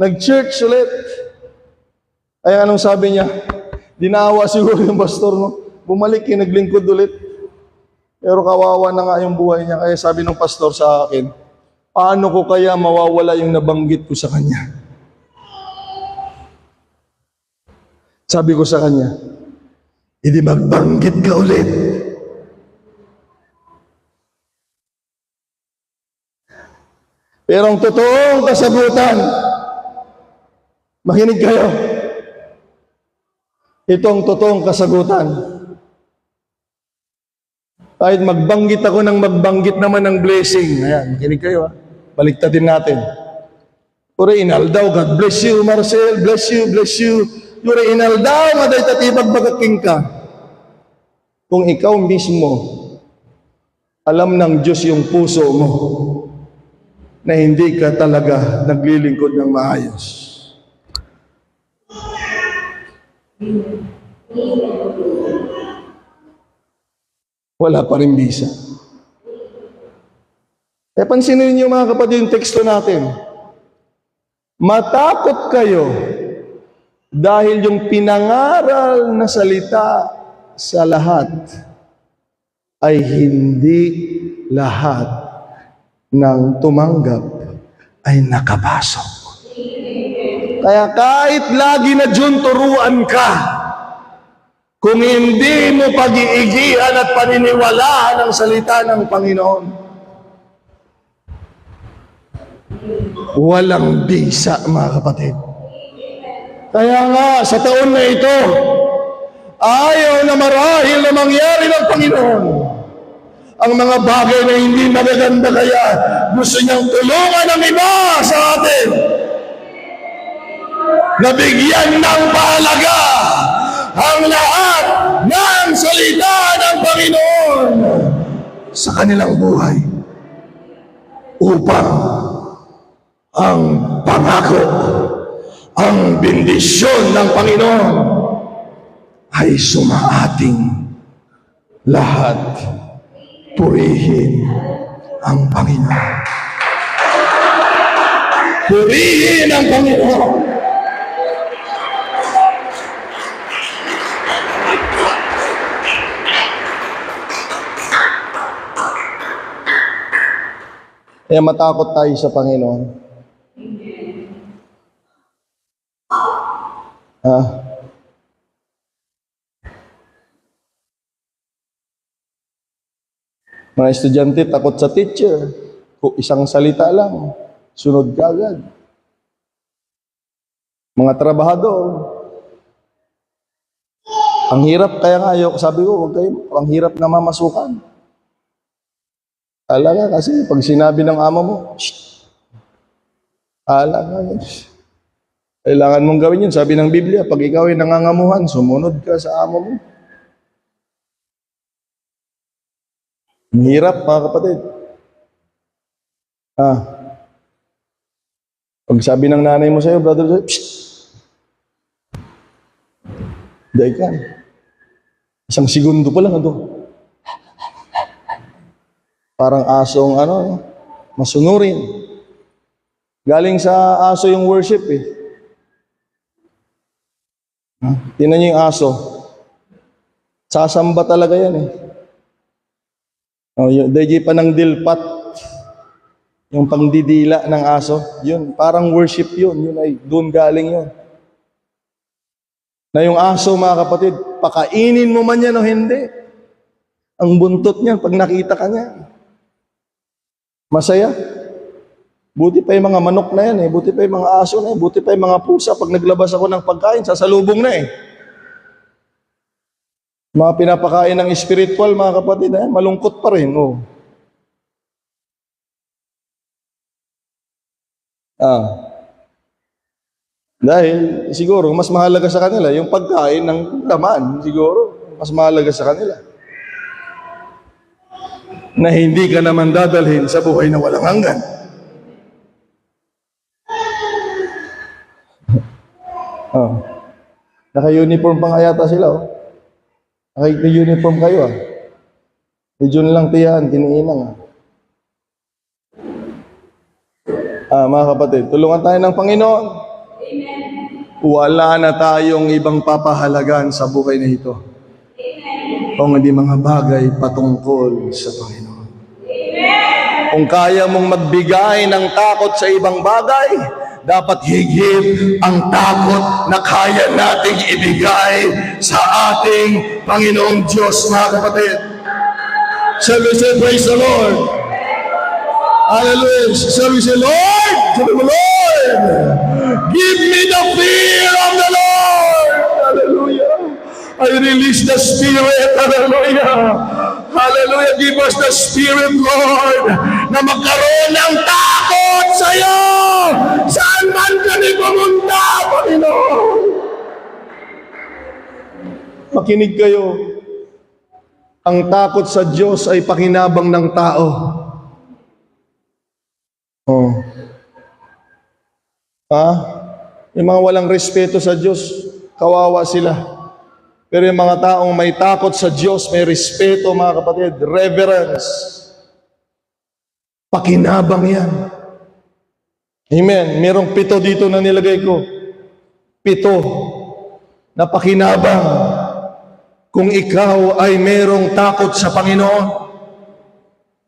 S1: nag-church ulit. Ay anong sabi niya? Dinawa siguro yung pastor, no? Bumalik, naglingkod ulit. Pero kawawa na nga yung buhay niya. Kaya sabi ng pastor sa akin, paano ko kaya mawawala yung nabanggit ko sa kanya? Sabi ko sa kanya, hindi magbanggit ka ulit. Pero ang totoong kasagutan, makinig kayo. Ito ang totoong kasagutan. Kahit magbanggit ako ng magbanggit naman ng blessing. Ayan, makinig kayo ha. Baliktatin natin. Puri inaldaw, God bless you, Marcel, bless you, bless you. Puri inaldaw, maday tatibag bagaking ka. Kung ikaw mismo, alam ng Diyos yung puso mo, na hindi ka talaga naglilingkod ng maayos. Wala pa rin bisa. Eh, pansinin niyo mga kapatid yung teksto natin. Matakot kayo dahil yung pinangaral na salita sa lahat ay hindi lahat ng tumanggap ay nakapasok. Kaya kahit lagi na dyan turuan ka, kung hindi mo pag-iigihan at paniniwalaan ang salita ng Panginoon, walang bisa, mga kapatid. Kaya nga, sa taon na ito, ayaw na marahil na mangyari ng Panginoon ang mga bagay na hindi magaganda, kaya gusto niyang tulungan ng iba sa atin. Nabigyan ng pahalaga ang lahat ng salita ng Panginoon sa kanilang buhay upang ang pangako, ang bendisyon ng Panginoon ay sumaating lahat. Purihin ang Panginoon. Purihin ang Panginoon. Kaya matakot tayo sa Panginoon. Mga estudyante, takot sa teacher. Kung isang salita lang, sunod ka agad. Mga trabahador. Ang hirap, kaya nga ayoko, sabi ko, huwag kayo, ang hirap na mamasukan. Alaga kasi, pag sinabi ng ama mo, shh, alaga, kailangan mong gawin yun. Sabi ng Biblia, pag ikaw ay nangangamuhan, sumunod ka sa ama mo. Ang hirap, mga kapatid. Pag sabi ng nanay mo sa'yo, brother, psst, dahi ka. Isang segundo pa lang, parang asong, masunurin. Galing sa aso yung worship eh. Tingnan niyo yung aso. Sasamba talaga yan eh. Dahil pa ng dilpat, yung pangdidila ng aso, yun, parang worship yun ay doon galing yun.
S2: Na yung aso, mga kapatid, pakainin mo man yan o hindi, ang buntot niyan, pag nakita ka niya, masaya. Buti pa yung mga manok na yan eh, buti pa yung mga aso na yan, buti pa yung mga pusa, pag naglabas ako ng pagkain, sasalubong na eh. Mga pinapakain ng spiritual, mga kapatid, malungkot pa rin. Oh. Dahil siguro mas mahalaga sa kanila yung pagkain ng laman, siguro mas mahalaga sa kanila. Na hindi ka naman dadalhin sa buhay na walang hanggan. Naka-uniform pa nga yata sila. Naka-uniform kayo. Medyo lang tiyan, tiniinang. Mga kapatid, tulungan tayo ng Panginoon. Amen. Wala na tayong ibang papahalagan sa buhay na ito. Amen. Kung hindi mga bagay patungkol sa Panginoon. Amen. Kung kaya mong magbigay ng takot sa ibang bagay, dapat higit ang takot na kaya nating ibigay sa ating Panginoong Diyos, mga kapatid. Shall we say, praise the Lord? Hallelujah. Shall we say, Lord? Shall we say, Lord, give me the fear of the Lord. Hallelujah. I release the Spirit. Hallelujah. Hallelujah. Give us the Spirit, Lord, na magkaroon ng takot sa iyo. Saan man kami pumunta, Panginoon. Makinig kayo. Ang takot sa Diyos ay pakinabang ng tao. Yung mga walang respeto sa Diyos, kawawa sila. Pero yung mga taong may takot sa Diyos, may respeto, mga kapatid, reverence, pakinabang yan. Amen. Merong 7 dito na nilagay ko. 7 na pakinabang kung ikaw ay merong takot sa Panginoon.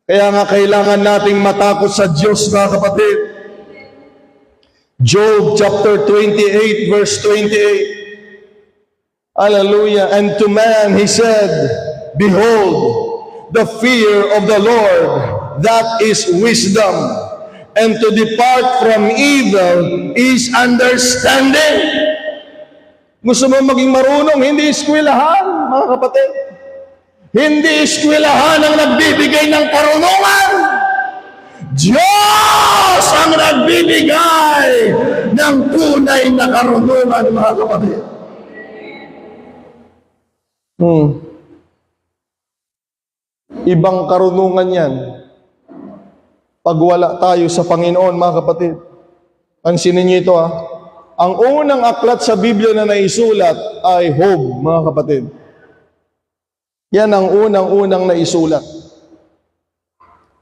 S2: Kaya nga kailangan nating matakot sa Diyos, mga kapatid. Job chapter 28 verse 28. Hallelujah. And to man he said, behold, the fear of the Lord, that is wisdom, and to depart from evil is understanding. Gusto mo maging marunong, hindi eskwelahan, mga kapatid. Hindi eskwelahan ang nagbibigay ng karunungan. Diyos ang nagbibigay ng tunay na karunungan, mga kapatid. Ibang karunungan yan. Pag wala tayo sa Panginoon, mga kapatid. Pansinin niyo ito, Ang unang aklat sa Biblia na naisulat ay Job, mga kapatid. Yan ang unang-unang naisulat.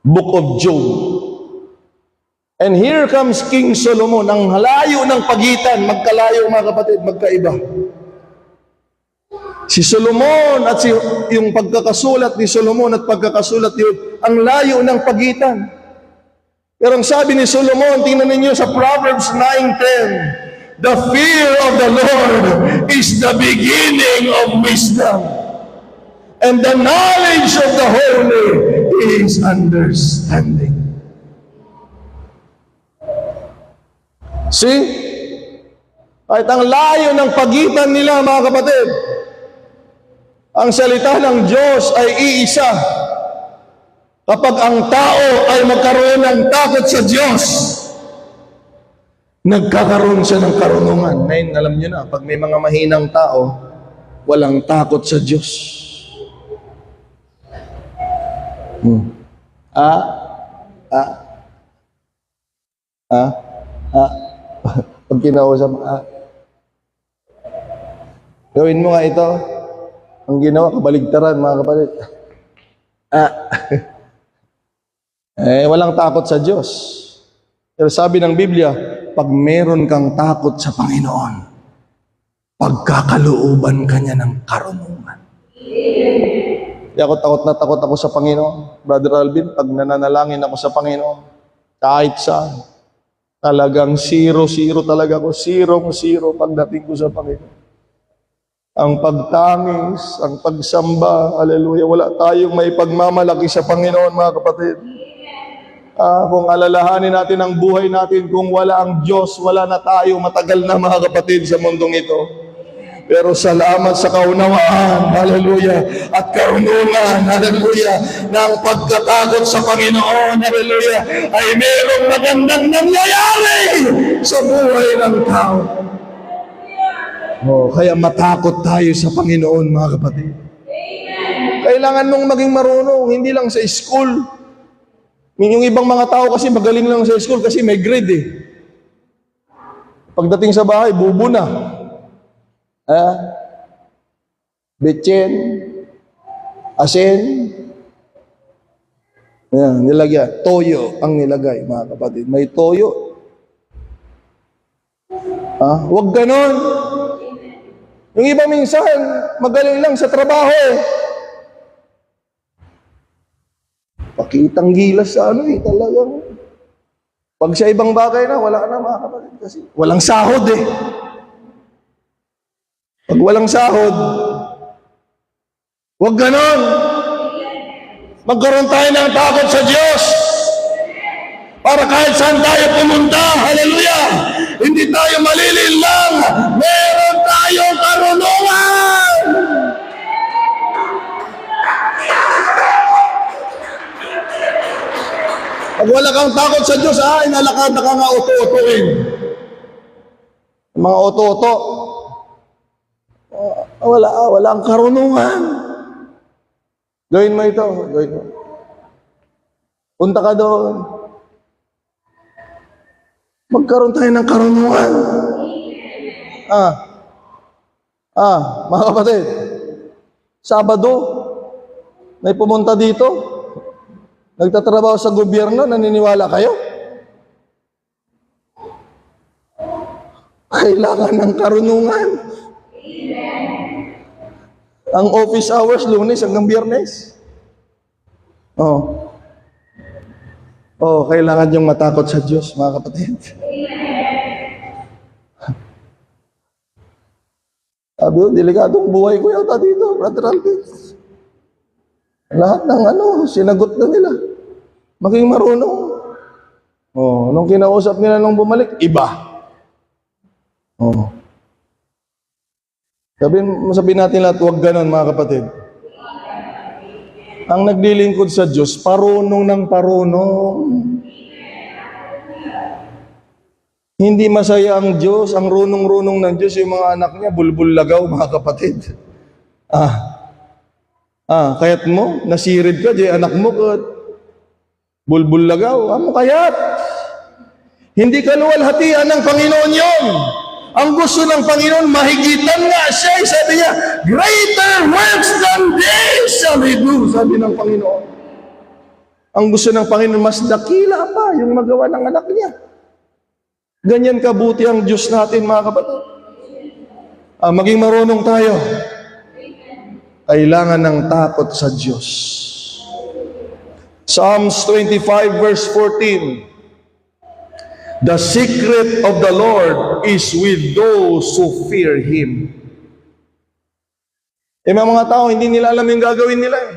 S2: Book of Job. And here comes King Solomon. Ang layo ng pagitan, magkalayo, mga kapatid, magkaiba. Si Solomon at yung pagkakasulat ni Solomon at pagkakasulat ni Job, ang layo ng pagitan. Pero ang sabi ni Solomon, tingnan ninyo sa Proverbs 9:10, the fear of the Lord is the beginning of wisdom, and the knowledge of the holy is understanding. See? Kahit ang layo ng pagitan nila, mga kapatid, ang salita ng Diyos ay iisa. Kapag ang tao ay magkaroon ng takot sa Diyos, nagkakaroon siya ng karunungan. Ngayon, alam niyo na, pag may mga mahinang tao, walang takot sa Diyos. Pag kinausap, gawin mo nga ito. Ang ginawa, kabaligtaran, mga kapatid. Walang takot sa Diyos. Pero sabi ng Biblia, pag meron kang takot sa Panginoon, pagkakalooban ka niya ng karunungan. Kaya ako takot ako sa Panginoon. Brother Alvin, pag nananalangin ako sa Panginoon, kahit saan, talagang zero talaga ako. Zero pagdating ko sa Panginoon. ang pagtangis, ang pagsamba, hallelujah. Wala tayong may pagmamalaki sa Panginoon, mga kapatid. Kung alalahanin natin ang buhay natin, kung wala ang Diyos, wala na tayo, matagal na, mga kapatid, sa mundong ito. Pero salamat sa kaunawaan, hallelujah, at karunungan, hallelujah, na ang pagkatakot sa Panginoon, hallelujah, ay merong magandang nangyayari sa buhay ng tao. Kaya matakot tayo sa Panginoon, mga kapatid. Kailangan mong maging marunong, hindi lang sa school. Yung ibang mga tao kasi magaling lang sa school kasi may grade eh. Pagdating sa bahay, bubo na. Betchen, asin, yan, nilagyan. Toyo ang nilagay, mga kapatid. May toyo. Huwag ganon. Yung iba minsan, magaling lang sa trabaho eh. Pakitang gilas sa talagang. Pag sa ibang bagay na, wala na, mga kapatid. Kasi walang sahod eh. Pag walang sahod, huwag ganon. Magkaroon tayo ng takot sa Diyos. Para kahit saan tayo pumunta, hallelujah, hindi tayo malilinlang. Meron tayong karunungan. Pag wala kang takot sa Diyos, inalakad na ka nga uto-utuin. Mga uto-uto. Wala ang karunungan. Gawin mo ito. Gawin mo. Punta ka doon. Magkaroon tayo ng karunungan. Mga kapatid, Sabado, may pumunta dito. Nagtatrabaho sa gobyerno, naniniwala kayo? Kailangan ng karunungan. Ang office hours, Lunes hanggang Biyernes. Kailangan niyong matakot sa Diyos, mga kapatid. Sabi ko, delikadong buhay ko yata dito, Brother Alvin. Lahat ng sinagot na nila. Maging marunong. Nung kinausap nila nung bumalik, iba. Sabihin natin lahat, huwag ganon, mga kapatid. Ang naglilingkod sa Diyos, parunong ng parunong. Hindi masaya ang Diyos, ang runong-runong ng Diyos, yung mga anak niya, bulbul-lagaw, mga kapatid. Kayat mo, nasirid ka, di anak mo, bulbul-lagaw, mo kayat. Hindi kaluwalhatian ng Panginoon yon. Ang gusto ng Panginoon, mahigitan nga siya. Sabi niya, greater works than this shall he do, sabi ng Panginoon. Ang gusto ng Panginoon, mas dakila pa yung magawa ng anak niya. Ganyan kabuti ang Diyos natin, mga kapatid. Maging marunong tayo. Kailangan ng takot sa Diyos. Psalms 25 verse 14. The secret of the Lord is with those who fear Him. May mga tao, hindi nila alam yung gagawin nila eh.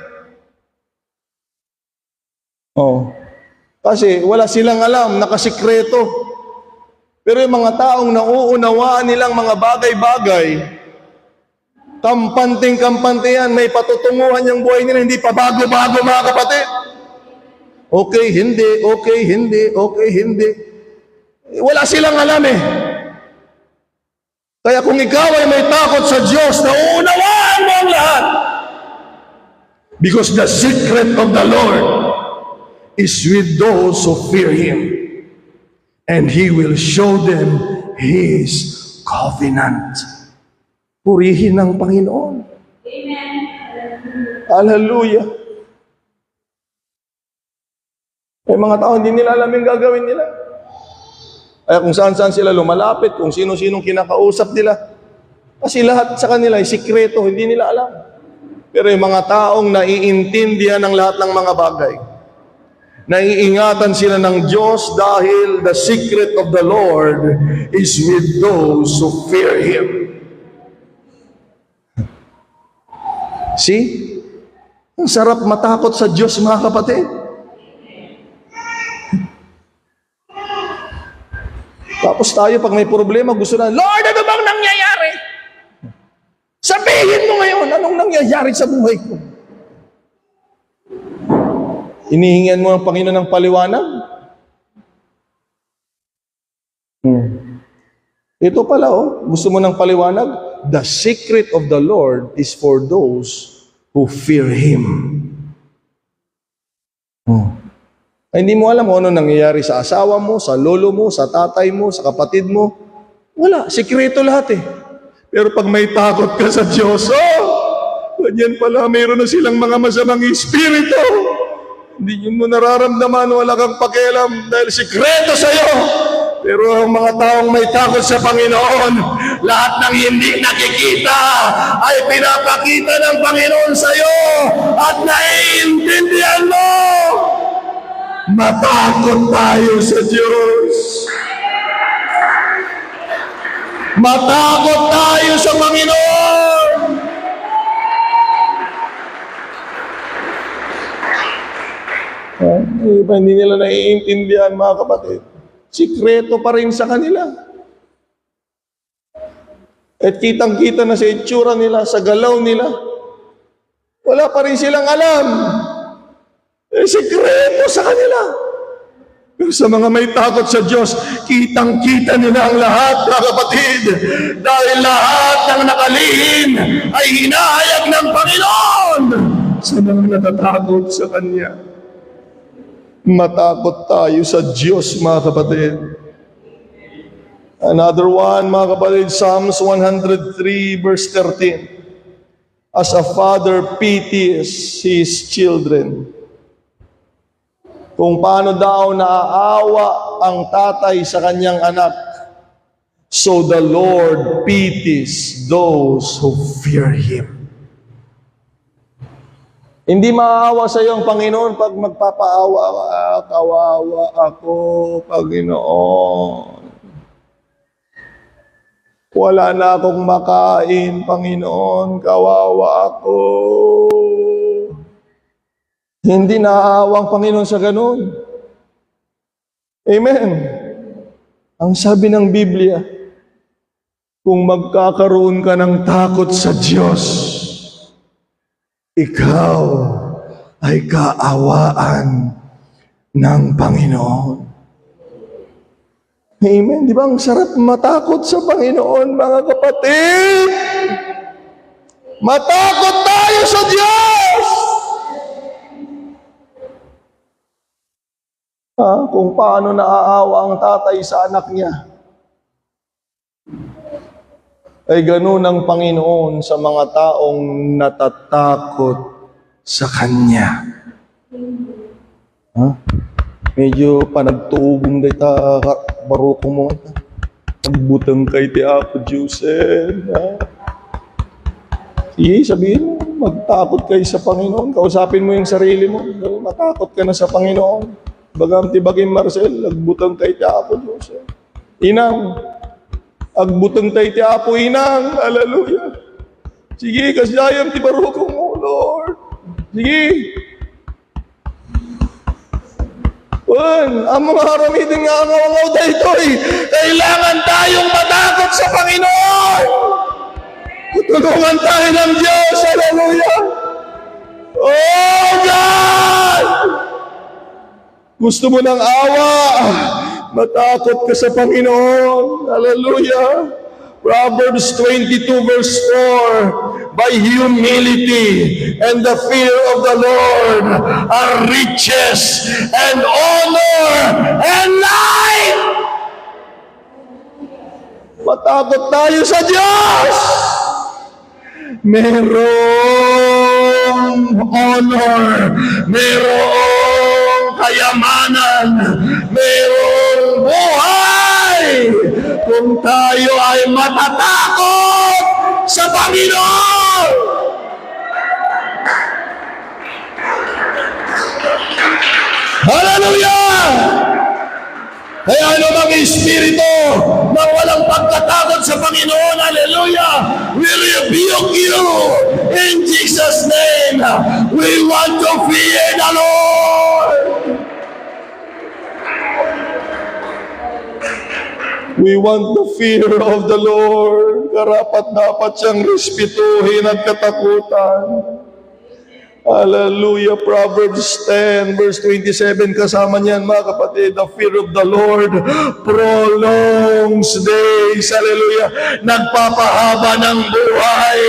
S2: Kasi wala silang alam, nakasikreto. Pero yung mga taong nauunawaan nilang mga bagay-bagay, kampanteng-kampante yan, may patutunguhan yung buhay nila, hindi pa bago-bago, mga kapatid. Okay, hindi, okay, hindi, okay, hindi. Wala silang alam eh. Kaya kung ikaw ay may takot sa Diyos, nauunawaan mo ang lahat. Because the secret of the Lord is with those who fear Him. And He will show them His covenant. Purihin ang Panginoon. Amen. Hallelujah. May mga tao, hindi nila alam yung gagawin nila. Kaya kung saan-saan sila lumalapit, kung sino-sinong kinakausap nila. Kasi lahat sa kanila ay sikreto, hindi nila alam. Pero yung mga taong naiintindihan ng lahat ng mga bagay, naiingatan sila ng Diyos dahil the secret of the Lord is with those who fear Him. See? Ang sarap matakot sa Diyos, mga kapatid. Tapos tayo, pag may problema, gusto na, Lord, ano bang nangyayari? Sabihin mo ngayon, anong nangyayari sa buhay ko? Inihingan mo ang Panginoon ng paliwanag? Ito pala, gusto mo ng paliwanag? The secret of the Lord is for those who fear Him. Ay, hindi mo alam kung ano nangyayari sa asawa mo, sa lolo mo, sa tatay mo, sa kapatid mo. Wala, sikreto lahat eh. Pero pag may takot ka sa Diyos, ganyan pala, mayroon na silang mga masamang espiritu. Hindi mo nararamdaman, wala kang pakialam dahil sikreto sa'yo. Pero ang mga taong may takot sa Panginoon, lahat ng hindi nakikita ay pinapakita ng Panginoon sa'yo at naiintindihan mo. Matakot tayo sa Diyos. Matakot tayo sa Panginoon. Iba, hindi nila naiintindihan, mga kapatid. Sikreto pa rin sa kanila. At kitang-kita na sa itsura nila, sa galaw nila. Wala pa rin silang alam. Sikreto sa kanila. Pero sa mga may takot sa Diyos, kitang-kita nila ang lahat, mga kapatid. Dahil lahat ng nakalihim ay hinahayag ng Panginoon sa mga natatakot sa Kanya. Matakot tayo sa Diyos, mga kapatid. Another one, mga kapatid, Psalms 103 verse 13. As a father pities his children. Kung paano daw naaawa ang tatay sa kanyang anak, so the Lord pities those who fear Him. Hindi maaawa sa iyo ang Panginoon pag magpapaawa ka, kawawa ako, Panginoon. Wala na akong makain, Panginoon, kawawa ako. Hindi naaawa ang Panginoon sa ganun. Amen. Ang sabi ng Biblia, kung magkakaroon ka ng takot sa Diyos, ikaw ay kaawaan ng Panginoon. Amen. Di ba ang sarap matakot sa Panginoon, mga kapatid? Matakot tayo sa Diyos! Kung paano naaawa ang tatay sa anak niya, ay ganun ang Panginoon sa mga taong natatakot sa Kanya. Medyo panagtuubong day ta baruko mo. Pagbutang kay ti Apo Joseph. Sige, sabihin mo, magtakot kayo sa Panginoon. Kausapin mo yung sarili mo. Matakot ka na sa Panginoon. Bagam ti Bagim Marcel, agbutang kay ti Apo Joseph. Inang, agbutang tayo ti Apo Inang. Hallelujah. Sige, kasayam ti baruko mo, Lord. Sige. Ang mga haramitin nga ang awangaw dito kailangan tayong matakot sa Panginoon. Tutulungan tayo ng Diyos. Hallelujah. Oh God! Gusto mo ng awa? Matakot ka sa Panginoon. Hallelujah. Proverbs 22 verse 4, by humility and the fear of the Lord are riches and honor and life. Matakot tayo sa Diyos. Merong honor, merong kayamanan, merong buhay kung tayo ay matatakot sa Panginoon. Hallelujah! Kaya anumang espiritu na walang pagkatakot sa Panginoon, hallelujah, we rebuke you in Jesus'
S1: Jesus' name, we want to fear the Lord.
S2: We want the fear of the Lord. Karapat-dapat siyang respetuhin at katakutan. Hallelujah. Proverbs 10 verse 27, kasama niyan mga kapatid, the fear of the Lord prolongs days. Hallelujah. Nagpapahaba ng buhay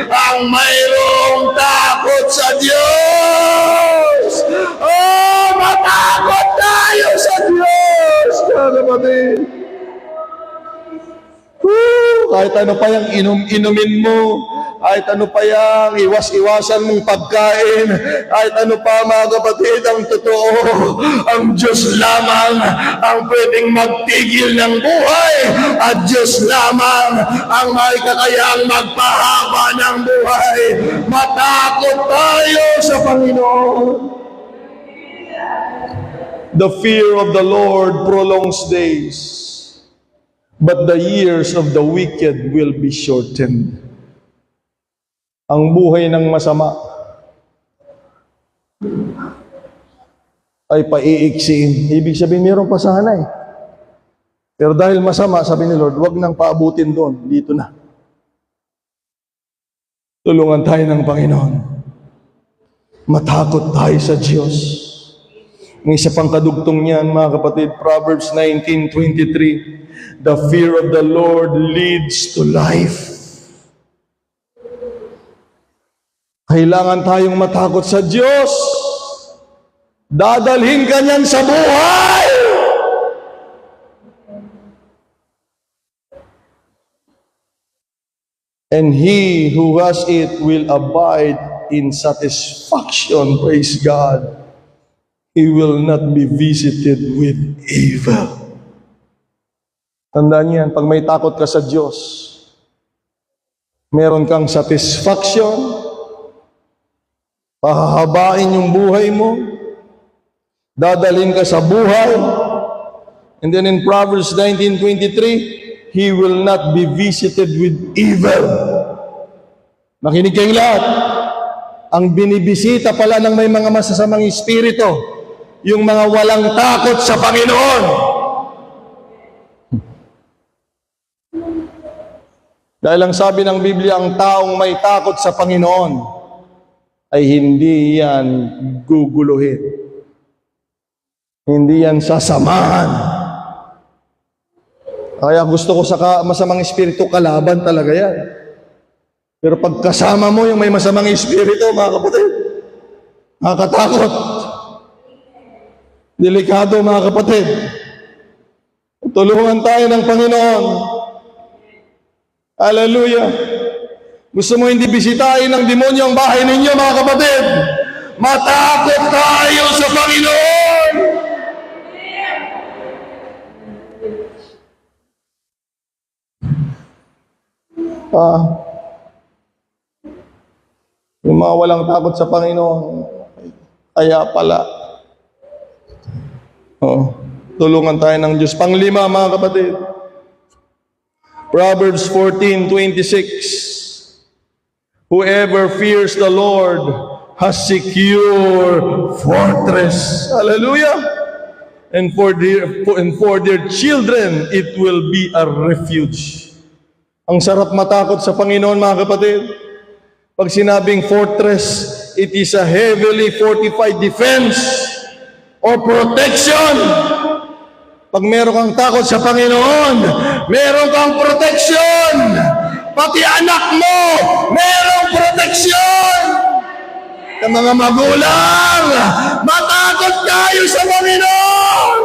S2: ang mayroong takot sa Diyos. Oh, matakot tayo sa Diyos, mga kapatid. Kahit ano pa yung inumin mo, kahit ano pa yung iwas-iwasan mong pagkain, kahit ano pa mga kapatid, ang totoo, ang Diyos lamang ang pwedeng magtigil ng buhay, at Diyos lamang ang may kakayang magpahaba ng buhay. Matakot tayo sa Panginoon. The fear of the Lord prolongs days, but the years of the wicked will be shortened. Ang buhay ng masama ay paiiksiin. Ibig sabihin, mayroon pa sana eh. Pero dahil masama, sabi ni Lord, wag nang paabutin doon. Dito na. Tulungan tayo ng Panginoon. Matakot tayo sa Diyos. Ang isa pang kadugtong niyan, mga kapatid, Proverbs 19:23, the fear of the Lord leads to life. Kailangan tayong matakot sa Diyos. Dadalhin ka niyan sa buhay. And he who has it will abide in satisfaction. Praise God. He will not be visited with evil. Tandaan niyan, pag may takot ka sa Diyos, meron kang satisfaction, pahahabain yung buhay mo, dadalhin ka sa buhay. And then in Proverbs 19:23, he will not be visited with evil. Makinig kayong lahat. Ang binibisita pala ng may mga masasamang espiritu, yung mga walang takot sa Panginoon. Dahil ang sabi ng Biblia, ang taong may takot sa Panginoon ay hindi yan guguluhin. Hindi yan sasamahan. Kaya gusto ko sa masamang espiritu, kalaban talaga yan. Pero pag kasama mo yung may masamang espiritu, mga kapatid, nakakatakot. Delikado, mga kapatid. Tulungan tayo ng Panginoon. Hallelujah. Gusto mo hindi bisitahin ng demonyo ang bahay ninyo, mga kapatid? Matakot tayo sa Panginoon! Yung mga walang takot sa Panginoon, kaya pala. Tulungan tayo ng Diyos. Panglima, mga kapatid. Proverbs 14:26. Whoever fears the Lord has secure fortress. Hallelujah. And for their children, it will be a refuge. Ang sarap matakot sa Panginoon, mga kapatid. Pag sinabing fortress, it is a heavily fortified defense or protection. Pag meron kang takot sa Panginoon, meron kang protection. Pati anak mo, merong proteksyon. Sa mga magulang, matakot kayo sa Panginoon.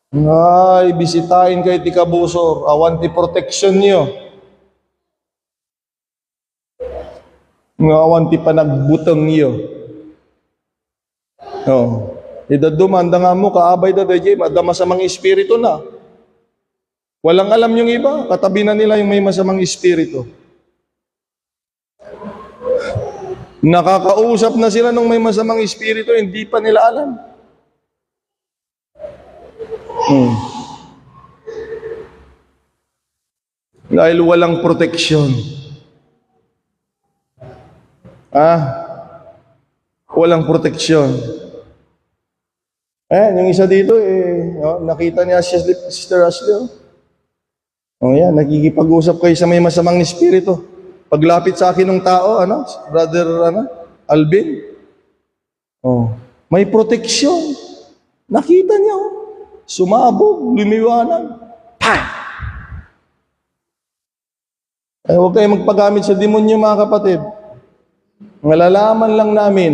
S2: Ay, bisitahin kay Tikabusor, awanti protection niyo. Awanti pa nagbutang niyo. Idadumanda nga mo, kaabay da DJ, madama sa mga espiritu na. Walang alam yung iba, katabi na nila yung may masamang espiritu. Nakakausap na sila nung may masamang espiritu, hindi pa nila alam. Dahil walang proteksyon. Walang proteksyon. Yung isa dito, nakita niya si Sister Ashley. Yan, nagkikipag-usap kayo sa may masamang espiritu. Paglapit sa akin ng tao, Brother Alvin, may proteksyon. Nakita niya, sumabog, lumiwanag. Huwag kayo magpagamit sa demonyo, mga kapatid. Malalaman lang namin.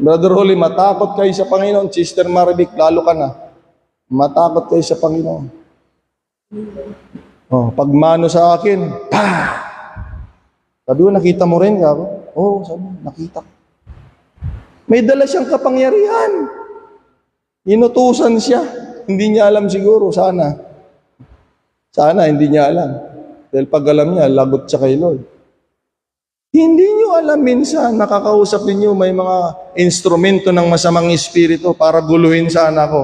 S2: Brother Holly, matakot kayo sa Panginoon. Sister Marvic, lalo ka na. Matakot kayo sa Panginoon. Pag mano sa akin, sabi ko, nakita mo rin ka? Sabi ko, nakita ko. May dala siyang kapangyarihan. Inutusan siya. Hindi niya alam siguro, sana. Sana, hindi niya alam. Dahil pag alam niya, lagot siya kay Lord. Hindi niyo alam minsan, nakakausap ninyo, may mga instrumento ng masamang espiritu para guluhin sana ako.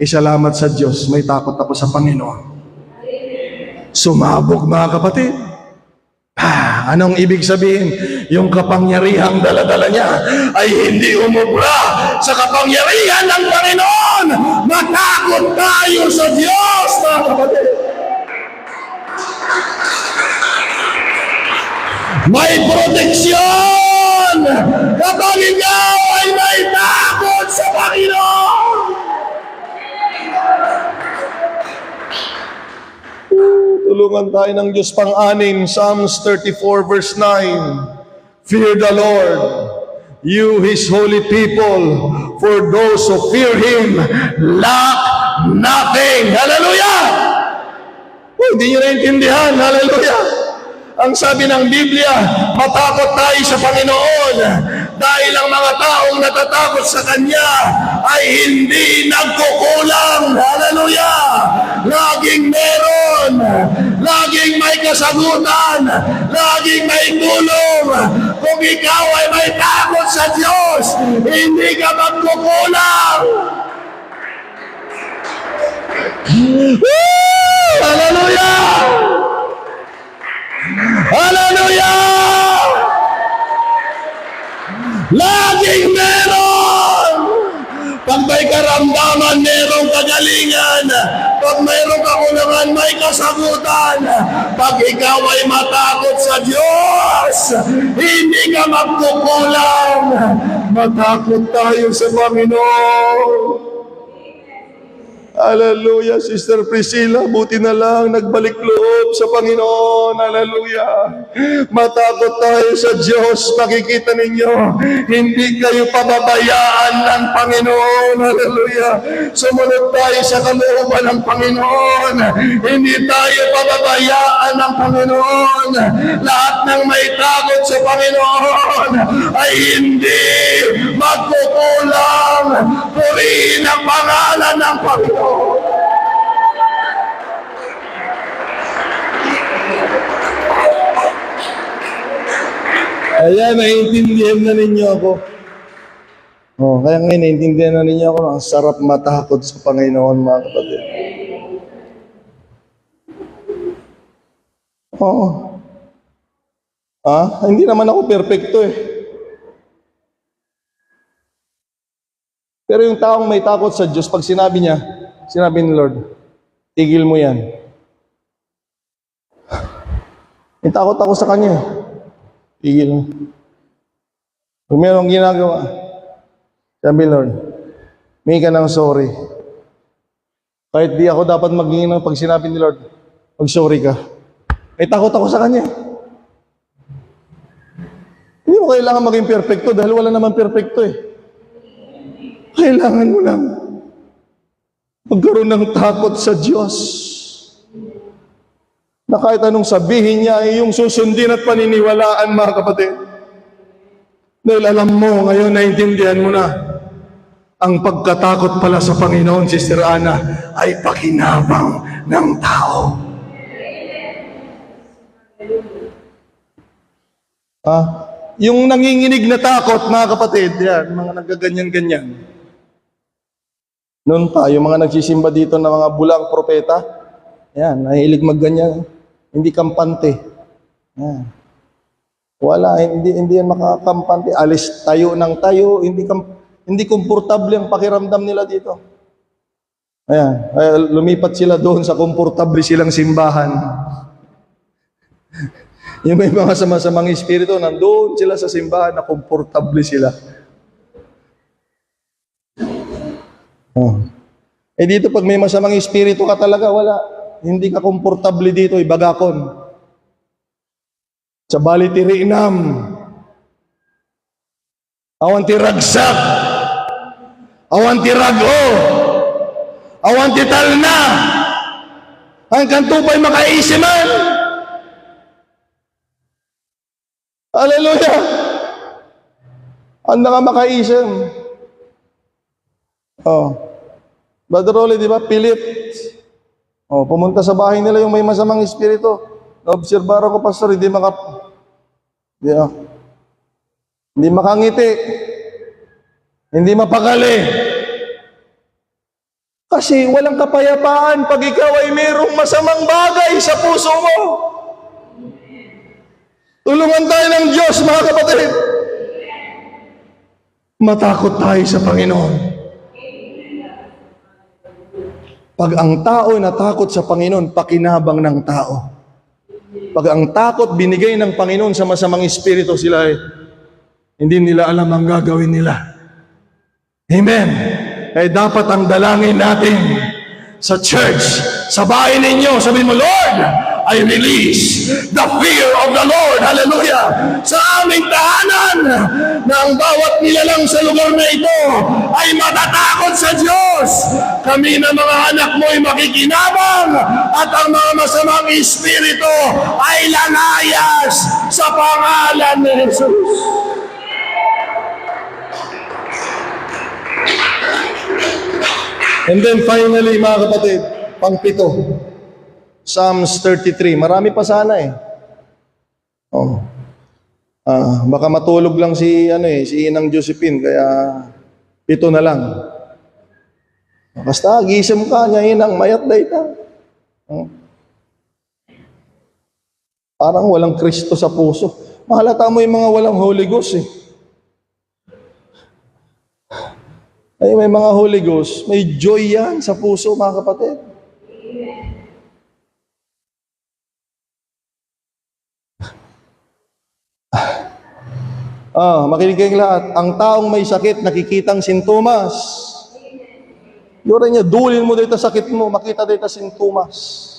S2: Salamat sa Diyos, may takot ako sa Panginoon. Sumabog, mga kapatid. Anong ibig sabihin? Yung kapangyarihang dala-dala niya ay hindi umubra sa kapangyarihan ng Panginoon. Matakot tayo sa Diyos, mga kapatid. May proteksyon kapag ikaw ay may takot sa Panginoon. Tulungan tayo ng Diyos. Pang-anim, Psalms 34 verse 9. Fear the Lord, you His holy people, for those who fear Him lack nothing. Hallelujah! Hindi nyo naintindihan. Hallelujah! Ang sabi ng Biblia, matakot tayo sa Panginoon dahil ang mga taong natatakot sa Kanya ay hindi nagkukulang. Hallelujah! Laging meron, laging may kasagutan, laging may tulong. Kung ikaw ay may takot sa Diyos, hindi ka magkukulang. Hallelujah! Hallelujah! Laging meron! Pag may karamdaman, merong kagalingan. Pag mayroong kakulangan, may kasagutan. Pag ikaw ay matakot sa Diyos, hindi ka magkukulang. Matakot tayo sa Panginoon. Hallelujah, Sister Priscilla, buti na lang nagbalik loob sa Panginoon. Hallelujah. Matakot tayo sa Diyos. Makikita ninyo, hindi kayo pababayaan ng Panginoon. Hallelujah. Sumunod tayo sa kalooban ng Panginoon. Hindi tayo pababayaan ng Panginoon. Lahat ng may takot sa Panginoon ay hindi magkukulang. Purihin ang pangalan ng Panginoon. Kaya naiintindihan na ninyo ako. Kaya ngayon naiintindihan na ninyo ako. Ang sarap matakot sa Panginoon, mga kapatid. Hindi naman ako perfecto eh. Pero yung taong may takot sa Diyos, pag sinabi ni Lord, tigil mo yan. May takot ako sa Kanya. Tigil mo. Kung mayroong ginagawa, sabi Lord, may ka ng sorry. Kahit di ako dapat magingin ng pag sinabi ni Lord, mag-sorry ka. May takot ako sa Kanya. Hindi mo kailangan maging perfecto dahil wala naman perfecto eh. Kailangan mo lang magkaroon ng takot sa Diyos. Na kahit anong sabihin niya ay yung susundin at paniniwalaan, mga kapatid. Dahil alam mo, ngayon naintindihan mo na, ang pagkatakot pala sa Panginoon, Sister Ana, ay pakinabang ng tao. Yung nanginginig na takot, mga kapatid, yan, mga nagaganyan-ganyan. Noon pa, yung mga nagsisimba dito ng mga bulang propeta, yan, nahilig magganyan. Hindi kampante. Yan. Wala, hindi yan makakampante. Alis tayo ng tayo, hindi komportable ang pakiramdam nila dito. Ayan, lumipat sila doon sa komportable silang simbahan. Yung may mga sama-samang espiritu, nandoon sila sa simbahan na komportable sila. Oh. Eh dito pag may masamang espiritu ka talaga, wala. Hindi ka komportable dito, ibagakon. Sa balitirinam. Awan ti ragsak. Awan ti rago. Awan ti talna. Ang kantupay makaisiman. Hallelujah. Ang nga makaisim. Oh. Brother Rolly, di ba? Philip. Oh, pumunta sa bahay nila yung may masamang espiritu. Naobserbaran ko, pastor, hindi makangiti. Hindi mapakali. Kasi walang kapayapaan pag ikaw ay mayroong masamang bagay sa puso mo. Tulungan tayo ng Diyos, mga kapatid. Matakot tayo sa Panginoon. Pag ang tao natakot sa Panginoon, pakinabang ng tao. Pag ang takot binigay ng Panginoon sa masamang espiritu, sila ay hindi nila alam ang gagawin nila. Amen. Kaya dapat ang dalangin natin sa church, sa bahay ninyo, sabihin mo, Lord, I release the fear of the Lord. Hallelujah. Sa aming tahanan, na ang bawat nilalang sa lugar na ito ay matatakot sa Diyos. Kami na mga anak mo ay makikinabang at ang mga masamang espiritu ay lalayas sa pangalan ni Jesus. And then finally, mga kapatid, pang-pito, Psalms 33. Marami pa sana eh. Oh. Baka matulog lang si Inang Josephine, kaya 7 na lang. Basta gisem ka niya, Inang, mayat day ka. Oh. Parang walang Kristo sa puso. Mahalata mo yung mga walang Holy Ghost eh. Ay, may mga Holy Ghost, may joy yan sa puso, mga kapatid. Makinig kayong lahat. Ang taong may sakit, nakikitang sintomas. Yun niya, dulin mo dito sakit mo, makita dito sintomas.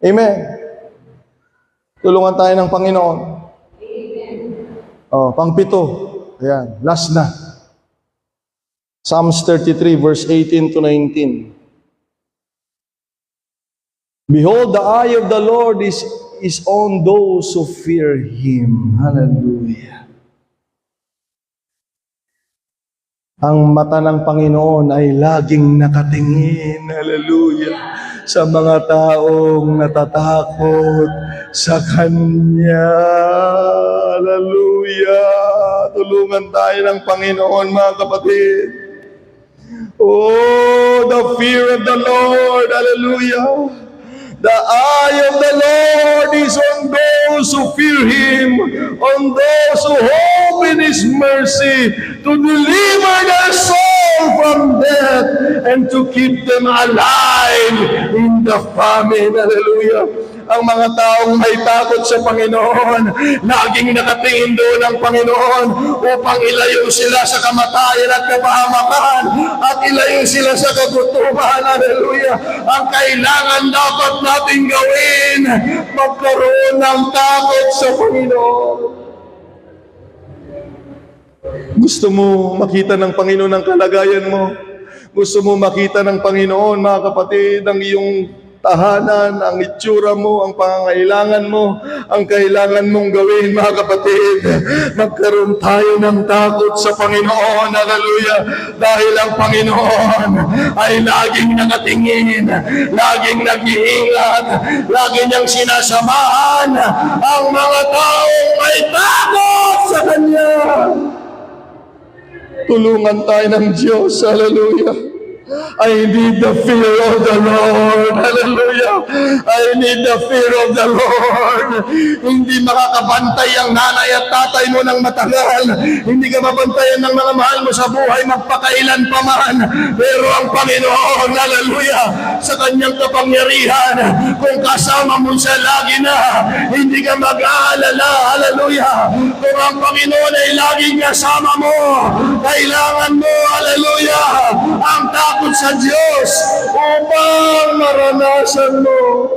S2: Amen. Tulungan tayo ng Panginoon. Pang-7. Ayan, last na. Psalms 33, verse 18 to 19. Behold, the eye of the Lord is on those who fear Him. Hallelujah. Ang mata ng Panginoon ay laging nakatingin. Hallelujah. Sa mga taong natatakot sa Kanya. Hallelujah. Tulungan tayo ng Panginoon, mga kapatid. Oh, the fear of the Lord. Hallelujah. The eye of the Lord is on those who fear Him, on those who hope in His mercy, to deliver their soul from death and to keep them alive in the famine. Hallelujah. Ang mga taong may takot sa Panginoon, laging nakatingin doon ang Panginoon upang ilayo sila sa kamatayan at kapahamakan at ilayo sila sa kagutuman. Hallelujah. Ang kailangan dapat natin gawin, magkaroon ng takot sa Panginoon. Gusto mo makita ng Panginoon ang kalagayan mo? Gusto mo makita ng Panginoon, mga kapatid, ang iyong tahanan, ang itsura mo, ang pangangailangan mo, ang kailangan mong gawin, mga kapatid. Magkaroon tayo ng takot sa Panginoon. Hallelujah. Dahil ang Panginoon ay laging nakatingin, laging nag-iingat, lagi niyang sinasamahan ang mga taong may takot sa Kanya. Tulungan tayo ng Diyos. Hallelujah. I need the fear of the Lord. Hallelujah. I need the fear of the Lord. Hindi makakabantay ang nanay at tatay mo ng matagal. Hindi ka mabantayan ng mga mahal mo sa buhay magpakailan pa man. Pero ang Panginoon, hallelujah, sa kanyang kapangyarihan, kung kasama mo siya lagi na, hindi ka mag-aalala. Hallelujah. Kung ang Panginoon ay laging kasama mo, kailangan mo, hallelujah, ang takot sa Diyos upang maranasan mo.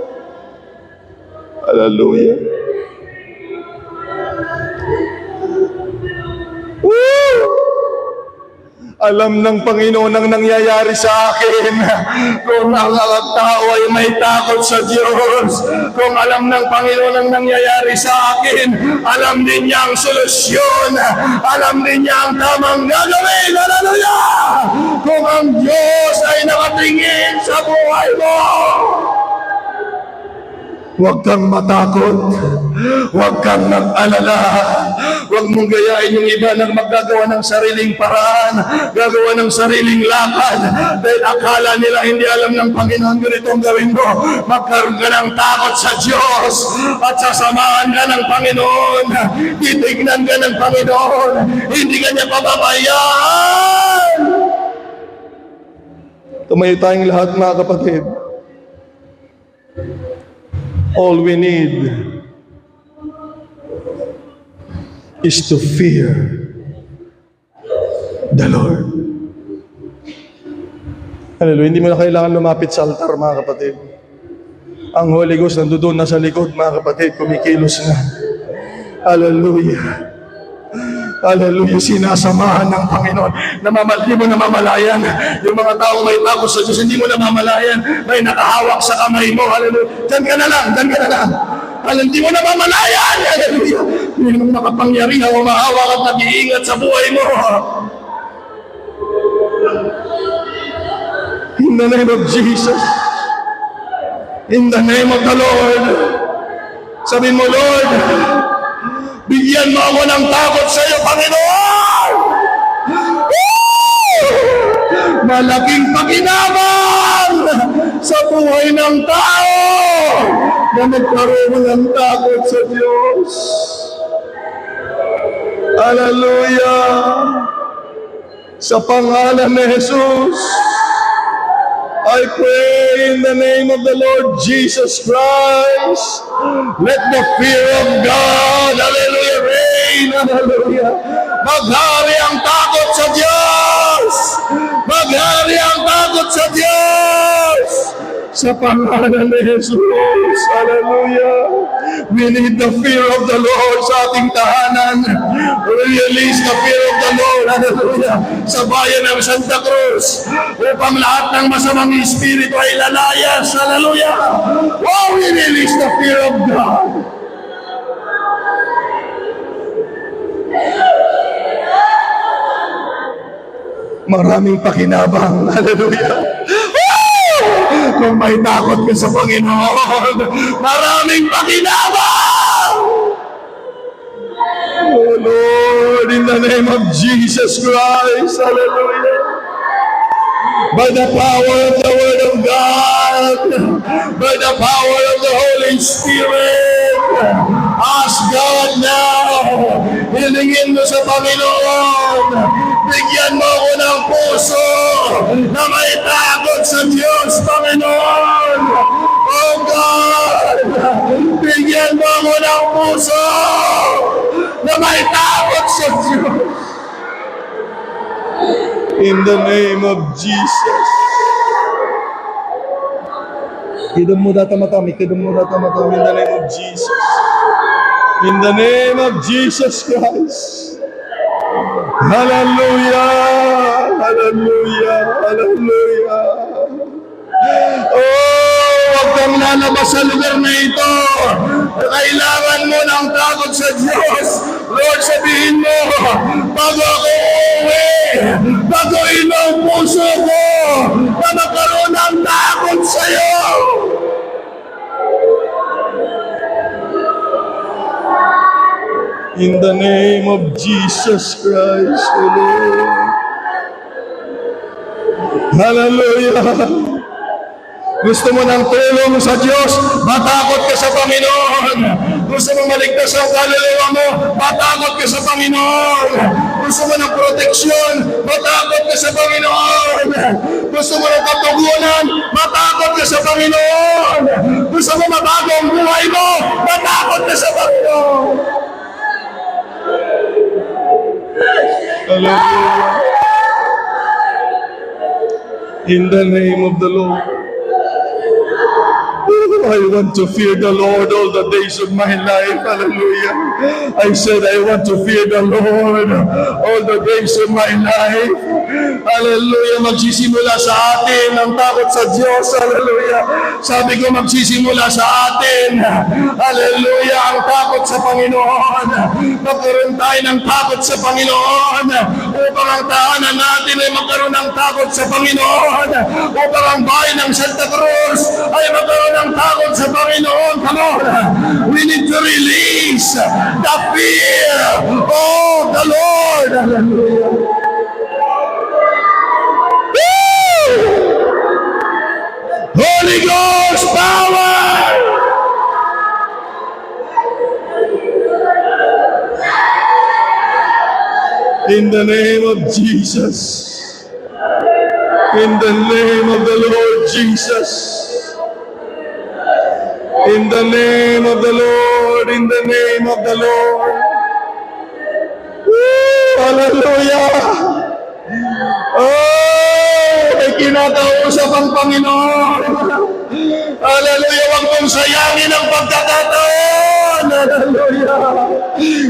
S2: Hallelujah. Woo! Alam ng Panginoon ang nangyayari sa akin. Kung ang tao ay may takot sa Diyos, kung alam ng Panginoon ang nangyayari sa akin, alam din niya ang solusyon, alam din niya ang tamang gagawin. Hallelujah! Kung ang Diyos ay nakatingin sa buhay mo, huwag kang matakot. Huwag kang mag-alala. Huwag mong gayain yung iba na maggagawa ng sariling paraan, gagawa ng sariling lakad. Dahil akala nila hindi alam ng Panginoon ganito ang gawin mo. Magkaroon ka ng takot sa Diyos at sasamahan ka ng Panginoon. Titignan ka ng Panginoon. Hindi ka niya pababayaan. Tumayo tayong lahat, mga kapatid. All we need is to fear the Lord. Hallelujah. Hindi mo na kailangan lumapit sa altar, mga kapatid. Ang Holy Ghost nandoon na sa likod, mga kapatid, kumikilos na. Hallelujah. Hallelujah. Sinasamahan ng Panginoon. Hindi mo namamalayan. Yung mga taong may takot sa Diyos, hindi mo namamalayan. May nakahawak sa kamay mo. Hallelujah. Diyan ka na lang. Hindi mo namamalayan. Hallelujah. Hindi mo makapangyarihan, umahawak at nag-iingat sa buhay mo. In the name of Jesus. In the name of the Lord. Sabi mo, Lord, bigyan mo ako ng takot sa iyo, Panginoon! Woo! Malaking pakinabang sa buhay ng tao na magkaroon ng takot sa Diyos. Hallelujah! Sa pangalan ni Jesus, I pray in the name of the Lord Jesus Christ. Let the fear of God, hallelujah, reign, hallelujah. Maghari ang takot sa Diyos. Maghari ang takot sa Diyos. Sa pangalan ni Jesus, hallelujah. We need the fear of the Lord sa ating tahanan. Release the fear of the Lord, hallelujah, sa bayan ng Santa Cruz, upang lahat ng masamang espiritu ay lalayas, hallelujah. Oh, we release the fear of God. Maraming pakinabang, hallelujah. Kung may takot ka sa Panginoon, maraming pakinabang. Oh Lord, in the name of Jesus Christ, hallelujah. By the power of the Word of God, by the power of the Holy Spirit, ask God now, hilingin mo sa Panginoon, bigyan mo ako ng puso na may takot sa Diyos, Panginoon. Oh God, bigyan mo ako ng puso na may takot sa Diyos. In the name of Jesus. Kidom mo datamatami in the name of Jesus. In the name of Jesus Christ. Hallelujah! Hallelujah! Hallelujah! Oh, huwag kang lalabas sa lugar na ito. Kailangan mo ng takot sa Diyos. Lord, sabihin mo, bago ako uuwi, baguhin mo ang puso ko na magkaroon ng takot sa iyo. In the name of Jesus Christ, O Lord. Hallelujah. Gusto mo ng tulong sa Diyos? Matakot ka sa Panginoon. Gusto mo maligtas ang kaluluwa mo? Matakot ka sa Panginoon. Gusto mo ng proteksyon? Matakot ka sa Panginoon. Gusto mo ng katugunan? Matakot ka sa Panginoon. Gusto mo mabago ang buhay mo? Matakot ka sa Panginoon. Hallelujah. In the name of the Lord. I want to fear the Lord all the days of my life. Hallelujah. I said I want to fear the Lord all the days of my life. Hallelujah. Magsisimula sa atin ang takot sa Diyos. Hallelujah. Sabi ko magsisimula sa atin. Hallelujah. Ang takot sa Panginoon. Magkaroon tayo ng takot sa Panginoon. Upang ang tahanan natin ay magkaroon ng takot sa Panginoon. Upang ang bahay ng Santa Cruz ay magkaroon ng takot sa Panginoon. Come on. We need to release the fear of the Lord. Hallelujah. Woo! Holy Ghost power! In the name of Jesus. In the name of the Lord Jesus. In the name of the Lord, in the name of the Lord. Woo! Hallelujah! Oh, may kinakausap ang Panginoon. Hallelujah! Huwag mong sayangin ang pagkakataon. Hallelujah!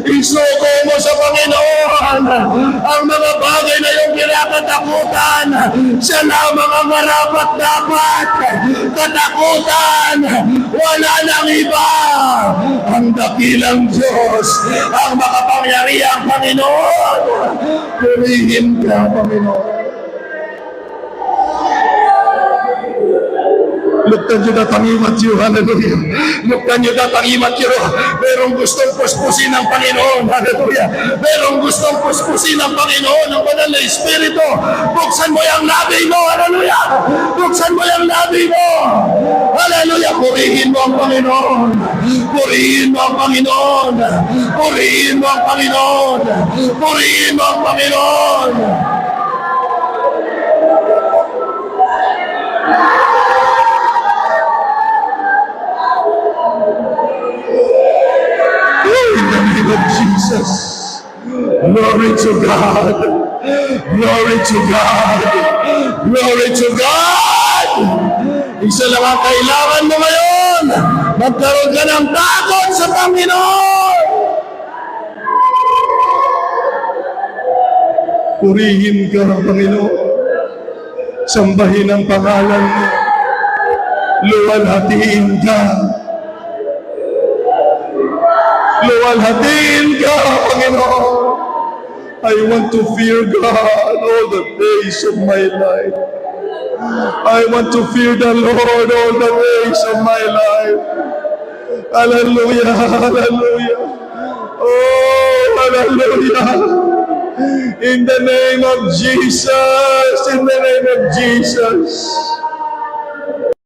S2: Isuko mo sa Panginoon ang mga bagay na yung kinakatakutan. Siya lamang ang marapat-dapat. Katakutan, wala nang iba. Ang dakilang Diyos, ang makapangyarihang Panginoon. Purihin ka, Panginoon. Look at you that ang imat you. Hallelujah. Look at you that ang imat you. Merong gustong puspusin ng Panginoon. Hallelujah. Merong gustong puspusin ng Panginoon ng banal na Espiritu. Buksan mo yung labi mo. Hallelujah. Buksan mo yung labi mo. Hallelujah. Purihin mo ang Panginoon. Purihin mo ang Panginoon. Purihin mo ang Panginoon. Purihin mo ang Panginoon. In the name of Jesus. Glory to God. Glory to God. Glory to God. Isa lang ang kailangan mo ngayon. Magkaroon ka ng takot sa Panginoon. Purihin ka, Panginoon. Sambahin ang pangalan mo. Luwalhatiin ka. Luwalhatiin ka, Panginoon. I want to fear God all the days of my life. I want to fear the Lord all the days of my life. Hallelujah, hallelujah. Oh, hallelujah. In the name of Jesus, in the name of Jesus.